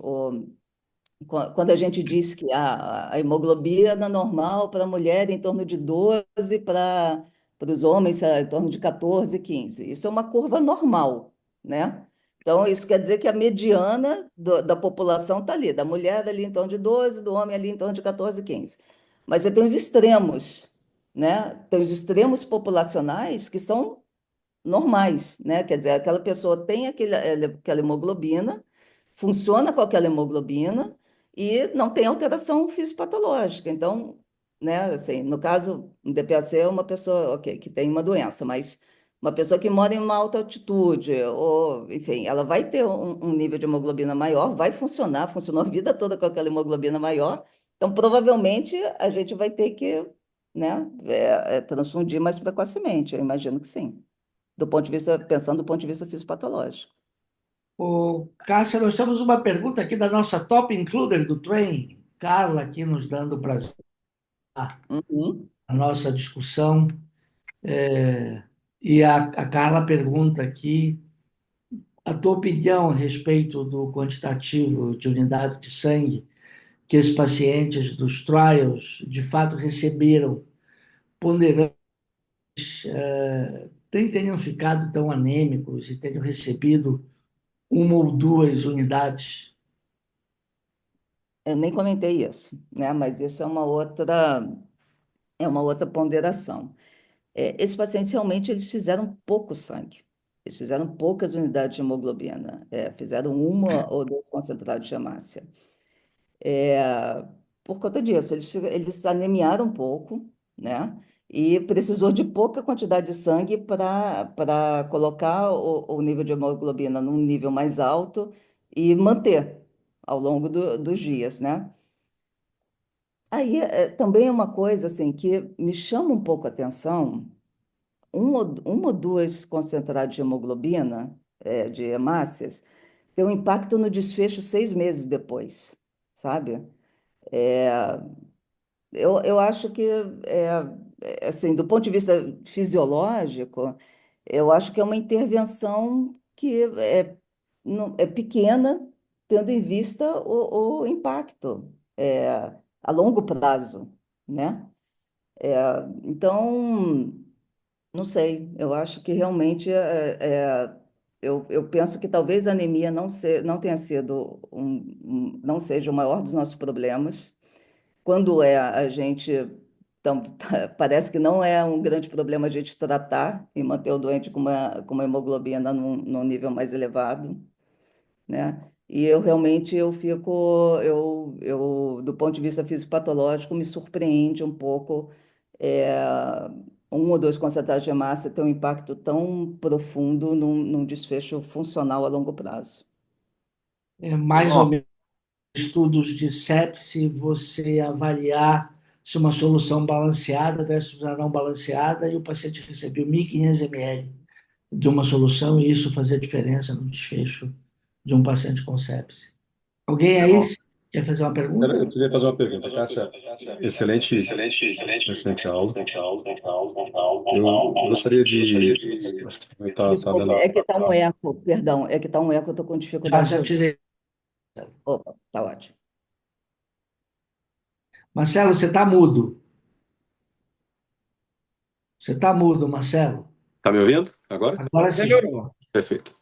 Quando a gente diz que a hemoglobina normal para a mulher é em torno de 12, para os homens é em torno de 14, 15. Isso é uma curva normal, né? Então, isso quer dizer que a mediana da população está ali, da mulher ali em torno de 12, do homem ali em torno de 14, 15. Mas você tem os extremos, né? Tem os extremos populacionais que são normais, né? Quer dizer, aquela pessoa tem aquela hemoglobina, funciona com aquela hemoglobina e não tem alteração fisiopatológica. Então, né, assim, no caso, um DPAC é uma pessoa, ok, que tem uma doença, mas uma pessoa que mora em uma alta altitude, ou, enfim, ela vai ter um nível de hemoglobina maior, vai funcionar, funcionou a vida toda com aquela hemoglobina maior, então provavelmente a gente vai ter que, né, transfundir mais precocemente, eu imagino que sim do ponto de vista, pensando do ponto de vista fisiopatológico. Cássia, nós temos uma pergunta aqui da nossa top includer do Train, Carla, aqui nos dando prazer Uhum. a nossa discussão. É, e a Carla pergunta aqui a tua opinião a respeito do quantitativo de unidade de sangue que os pacientes dos trials de fato receberam, ponderando, nem tenham ficado tão anêmicos e tenham recebido uma ou duas unidades. Eu nem comentei isso, né? Mas isso é uma outra ponderação. Esses pacientes realmente eles fizeram pouco sangue. Eles fizeram poucas unidades de hemoglobina. Fizeram uma ou duas concentrados de hemácia. É, por conta disso, eles anemiaram um pouco, né? E precisou de pouca quantidade de sangue para colocar o nível de hemoglobina num nível mais alto e manter ao longo dos dias, né? Aí também é uma coisa assim que me chama um pouco a atenção, uma ou duas concentrados de hemoglobina, de hemácias, tem um impacto no desfecho 6 meses depois, sabe? É, eu acho que, assim, do ponto de vista fisiológico, eu acho que é uma intervenção que é pequena, tendo em vista o impacto a longo prazo, né? Então, não sei, eu acho que realmente eu penso que talvez a anemia não tenha sido não seja o maior dos nossos problemas. Quando a gente. Então, parece que não é um grande problema a gente tratar e manter o doente com uma hemoglobina num nível mais elevado, né? E eu realmente do ponto de vista fisiopatológico, me surpreende um pouco é, um ou dois concentrados de massa ter um impacto tão profundo num desfecho funcional a longo prazo. É mais ou menos estudos de sepse, você avaliar se uma solução balanceada versus a não balanceada e o paciente recebeu 1.500 ml de uma solução e isso fazia diferença no desfecho de um paciente com sepse. Alguém aí quer fazer uma Eu pergunta? queria fazer uma pergunta, Cássia. Excelente aula. Eu gostaria de. Acho que tá Desculpe, vendo é que está um eco, perdão, é que está um eco, eu estou com Já, dificuldade de já ouvir. tirei. Opa, tá ótimo. Marcelo, você está mudo. Você está mudo, Marcelo. Tá me ouvindo agora? Agora sim. Melhorou. Perfeito.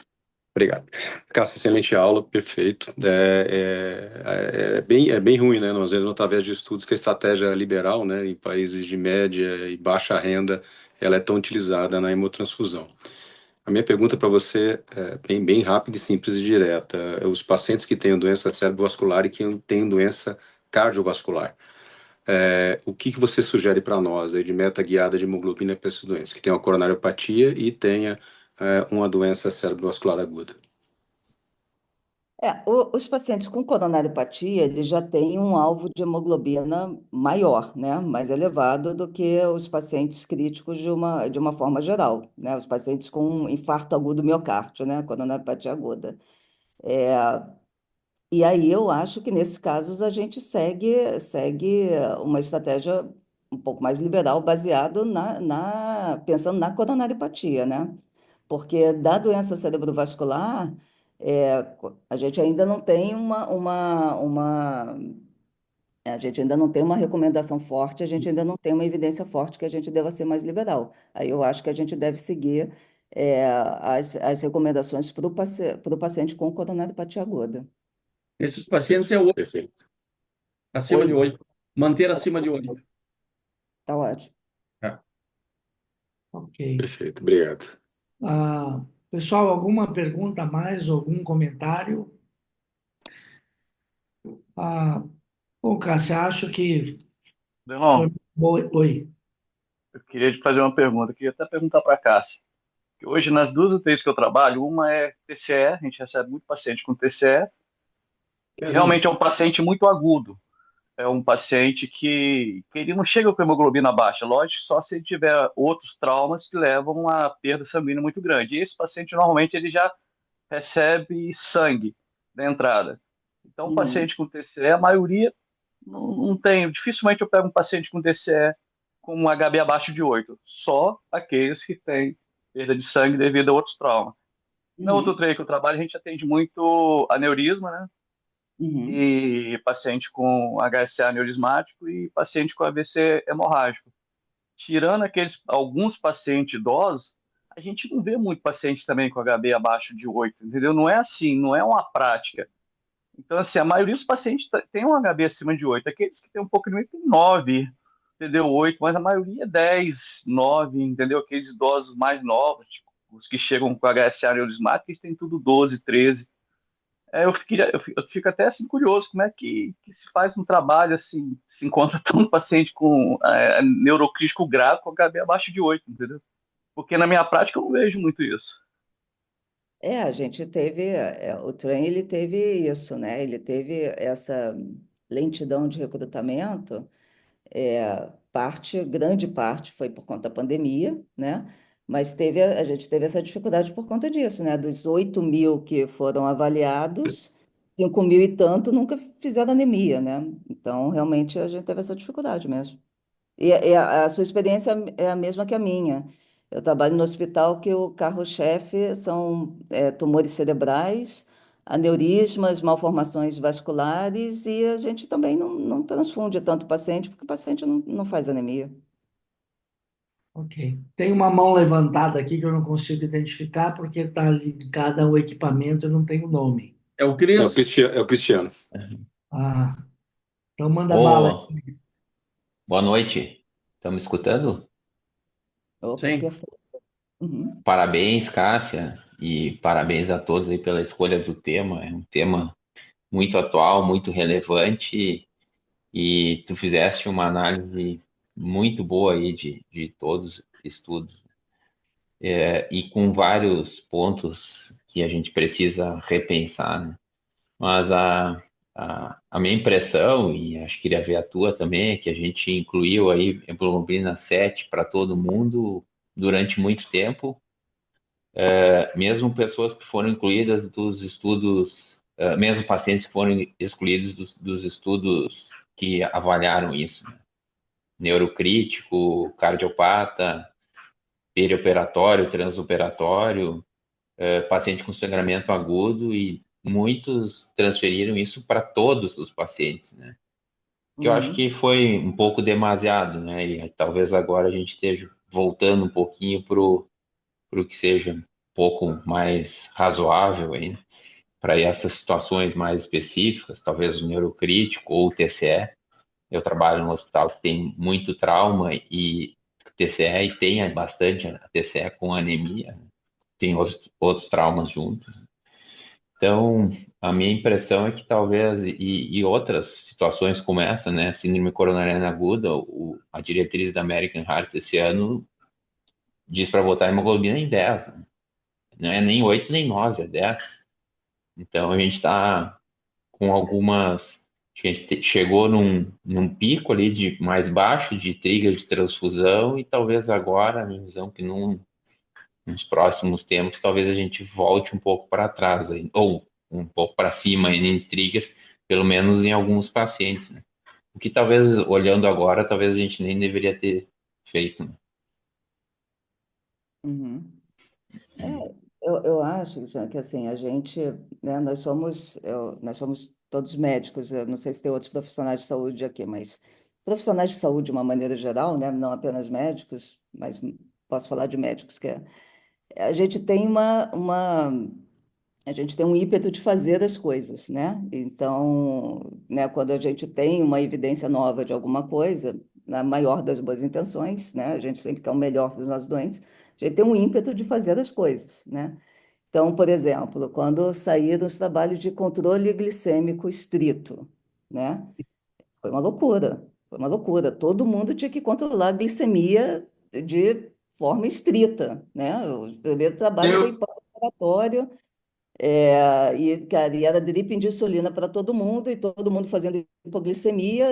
Obrigado. Cássio, excelente aula, perfeito. É bem ruim, né? Nós vemos através de estudos que a estratégia liberal, né, em países de média e baixa renda, ela é tão utilizada na hemotransfusão. A minha pergunta para você é bem rápida e simples e direta. Os pacientes que têm doença cerebrovascular e que têm doença cardiovascular, o que você sugere para nós aí de meta guiada de hemoglobina para esses doentes, que tenham a coronariopatia e tenha uma doença cerebrovascular aguda? Os pacientes com coronariopatia, eles já têm um alvo de hemoglobina maior, né? Mais elevado do que os pacientes críticos de uma forma geral, né? Os pacientes com infarto agudo do miocárdio, né? Coronariopatia aguda. É, e aí eu acho que nesses casos a gente segue uma estratégia um pouco mais liberal, baseado pensando na coronariopatia, né? Porque da doença cerebrovascular, a gente ainda não tem a gente ainda não tem uma recomendação forte, a gente ainda não tem uma evidência forte que a gente deva ser mais liberal. Aí eu acho que a gente deve seguir as recomendações para o paciente com coronariopatia aguda. Esses pacientes é 8, Perfeito. acima de 8. Manter Tá, acima de 8. tá ótimo. Ok. Perfeito, obrigado. Pessoal, alguma pergunta a mais, algum comentário? Ah, bom, Cássia, acho que foi Delon, boa. Oi. eu queria te fazer uma pergunta. Eu queria até perguntar para a Cássia. Que hoje, nas duas UTIs que eu trabalho, uma é TCE, a gente recebe muito paciente com TCE, e Caramba. realmente é um paciente muito agudo. É um paciente que ele não chega com hemoglobina baixa, lógico, só se ele tiver outros traumas que levam a perda sanguínea muito grande. E esse paciente, normalmente, ele já recebe sangue da entrada. Então, o Uhum, paciente com TCE, a maioria não tem. Dificilmente eu pego um paciente com TCE com um HB abaixo de 8. Só aqueles que têm perda de sangue devido a outros traumas. Na outra uhum, UTI que eu trabalho, a gente atende muito aneurisma, né? uhum, E paciente com HSA aneurismático e paciente com AVC hemorrágico. Tirando alguns pacientes idosos, a gente não vê muito paciente também com HB abaixo de 8, entendeu? Não é assim, não é uma prática. Então, assim, a maioria dos pacientes tem um HB acima de 8. Aqueles que têm um pouco de 8 tem 9, entendeu? 8, mas a maioria é 10, 9, entendeu? Aqueles idosos mais novos, tipo, os que chegam com HSA neurismático, eles têm tudo 12, 13. Eu fico até assim curioso como é que se faz um trabalho assim, se encontra tanto paciente com neurocrítico grave com HB abaixo de 8, entendeu? Porque na minha prática eu não vejo muito isso. a gente teve, o trem ele teve isso, né? Ele teve essa lentidão de recrutamento, grande parte foi por conta da pandemia, né? Mas a gente teve essa dificuldade por conta disso, né? Dos 8.000 que foram avaliados, 5.000 e tanto nunca fizeram anemia, né? Então, realmente, a gente teve essa dificuldade mesmo. E a sua experiência é a mesma que a minha. Eu trabalho no hospital que o carro-chefe são tumores cerebrais, aneurismas, malformações vasculares, e a gente também não transfunde tanto o paciente, porque o paciente não faz anemia. Ok. Tem uma mão levantada aqui que eu não consigo identificar porque está ligada ao equipamento e não tem o nome. É o É o Cris? Cristiano. É o Cristiano. Ah, então manda bala. Ô, boa noite. Estão me escutando? Opa, Sim. perfeito. Uhum. Parabéns, Cássia, e parabéns a todos aí pela escolha do tema. É um tema muito atual, muito relevante, e tu fizeste uma análise muito boa aí de todos os estudos, e com vários pontos que a gente precisa repensar, né? Mas a minha impressão, e acho que queria ver a tua também, é que a gente incluiu aí hemoglobina 7 para todo mundo durante muito tempo, mesmo pessoas que foram incluídas dos estudos, mesmo pacientes que foram excluídos dos estudos que avaliaram isso, né? Neurocrítico, cardiopata, perioperatório, transoperatório, paciente com sangramento agudo, e muitos transferiram isso para todos os pacientes, né? Que eu acho Uhum. que foi um pouco demasiado, né? E talvez agora a gente esteja voltando um pouquinho pro que seja um pouco mais razoável aí, para essas situações mais específicas, talvez o neurocrítico ou o TCE. Eu trabalho num hospital que tem muito trauma e TCE, e tem bastante a TCE com anemia, né? Tem outros traumas juntos. Então, a minha impressão é que talvez, e outras situações como essa, né, síndrome coronariana aguda, a diretriz da American Heart esse ano diz para botar a hemoglobina em 10, né? Não é nem 8 nem 9, é 10. Então a gente está com algumas. Acho que a gente chegou num pico ali de mais baixo de trigger de transfusão, e talvez agora, a minha visão, que nos próximos tempos, talvez a gente volte um pouco para trás, aí, ou um pouco para cima em triggers, pelo menos em alguns pacientes, né? O que talvez, olhando agora, talvez a gente nem deveria ter feito, né? Uhum. É, eu acho, Jean, que assim, a gente, né, nós somos todos médicos, eu não sei se tem outros profissionais de saúde aqui, mas profissionais de saúde de uma maneira geral, né, não apenas médicos, mas posso falar de médicos, a gente tem a gente tem um ímpeto de fazer as coisas, né? Então, né, quando a gente tem uma evidência nova de alguma coisa, na maior das boas intenções, né, a gente sempre quer o melhor para os nossos doentes, a gente tem um ímpeto de fazer as coisas, né? Então, por exemplo, quando saíram os trabalhos de controle glicêmico estrito, né? Foi uma loucura, foi uma loucura. Todo mundo tinha que controlar a glicemia de forma estrita, né? O primeiro trabalho foi Eu, pós-operatório, e, cara, e era drip de insulina para todo mundo, e todo mundo fazendo hipoglicemia,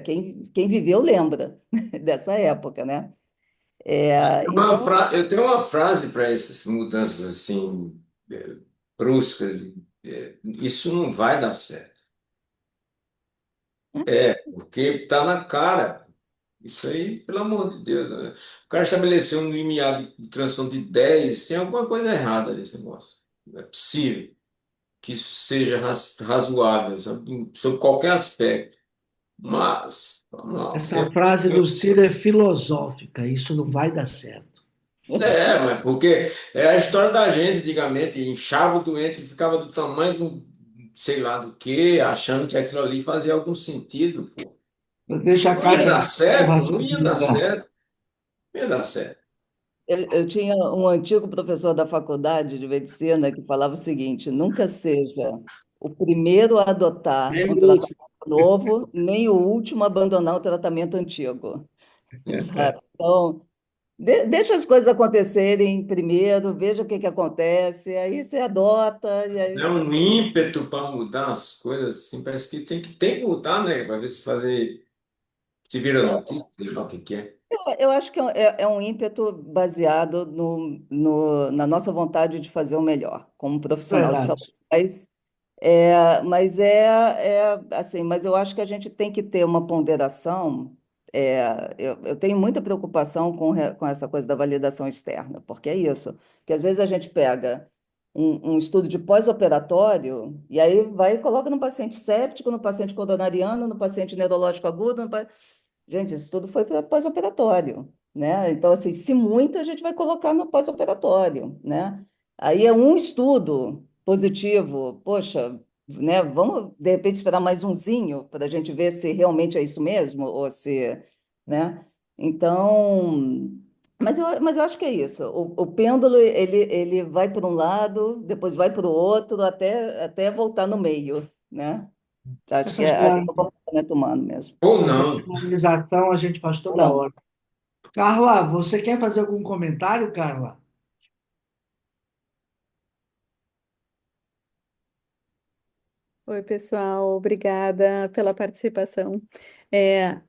quem viveu lembra dessa época, né? Então, eu tenho uma frase para essas mudanças assim, bruscas. Isso não vai dar certo. Porque está na cara. Isso aí, pelo amor de Deus, né? O cara estabeleceu um limiar de transição de 10, tem alguma coisa errada nesse negócio. Não é possível que isso seja razoável, sabe, sob qualquer aspecto. Mas, vamos lá, Essa frase do Ciro é filosófica, isso não vai dar certo. mas porque é a história da gente antigamente, inchava o doente, ficava do tamanho do sei lá do que, achando que aquilo ali fazia algum sentido, pô. Deixa a Não ia caixa dar de ferro certo, não ia dar rapidinho. certo, não ia dar certo. eu tinha um antigo professor da faculdade de medicina que falava o seguinte: nunca seja o primeiro a adotar um tratamento novo, nem o último a abandonar o tratamento antigo. Sabe? Então, deixa as coisas acontecerem primeiro, veja o que que acontece, aí você adota, e É aí. um ímpeto para mudar as coisas, assim, parece que tem que mudar, né? Para ver se fazer, se vira notícia, sei lá o que que é. Eu acho que é um ímpeto baseado na nossa vontade de fazer o melhor, como profissional de Verdade. saúde. Assim, mas eu acho que a gente tem que ter uma ponderação. Eu tenho muita preocupação com essa coisa da validação externa, porque é isso. Que às vezes a gente pega um estudo de pós-operatório e aí vai e coloca no paciente séptico, no paciente coronariano, no paciente neurológico agudo. Gente, isso tudo foi para pós-operatório, né? Então, assim, se muito, a gente vai colocar no pós-operatório, né? Aí é um estudo positivo, poxa, né? Vamos, de repente, esperar mais umzinho para a gente ver se realmente é isso mesmo, ou se, né? Então, mas eu acho que é isso. O pêndulo, ele vai para um lado, depois vai para o outro, até voltar no meio, né? Acho que Essa, é geral- o comportamento humano mesmo. Ou essa não. generalização a gente faz Ou toda não. hora. Carla, você quer fazer algum comentário, Carla? Oi, pessoal, obrigada pela participação.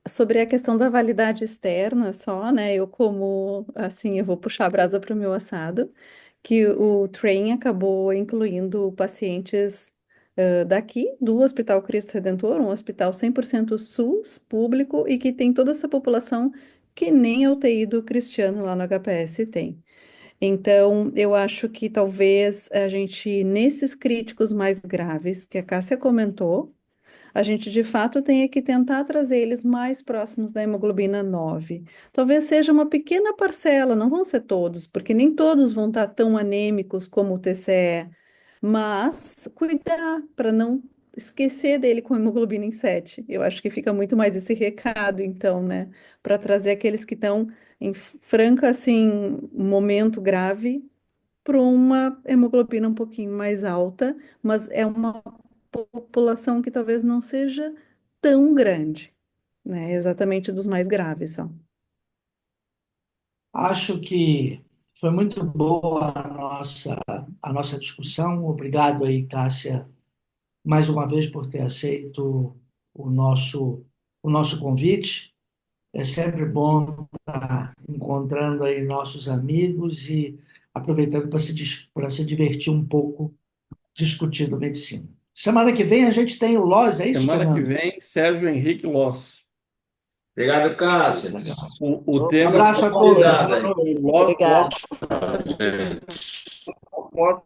Sobre a questão da validade externa só, né? Eu como, assim, eu vou puxar a brasa para o meu assado, que o TRAIN acabou incluindo pacientes daqui, do Hospital Cristo Redentor, um hospital 100% SUS, público, e que tem toda essa população que nem a UTI do Cristiano lá no HPS tem. Então, eu acho que talvez a gente, nesses críticos mais graves que a Cássia comentou, a gente de fato tenha que tentar trazer eles mais próximos da hemoglobina 9. Talvez seja uma pequena parcela, não vão ser todos, porque nem todos vão estar tão anêmicos como o TCE, mas cuidar para não esquecer dele com hemoglobina em 7. Eu acho que fica muito mais esse recado, então, né, para trazer aqueles que estão em franca, assim, momento grave para uma hemoglobina um pouquinho mais alta, mas é uma população que talvez não seja tão grande, né? Exatamente dos mais graves só. Acho que Foi muito boa a nossa discussão. Obrigado aí, Cássia, mais uma vez por ter aceito o nosso convite. É sempre bom estar encontrando aí nossos amigos e aproveitando para se divertir um pouco discutindo medicina. Semana que vem a gente tem o Loz, é isso, Semana que Fernando? vem, Sérgio Henrique Loss. Obrigado, Cássia. Legal. O Um tema abraço a todos. Convidado aí. Loss, Obrigada. Loss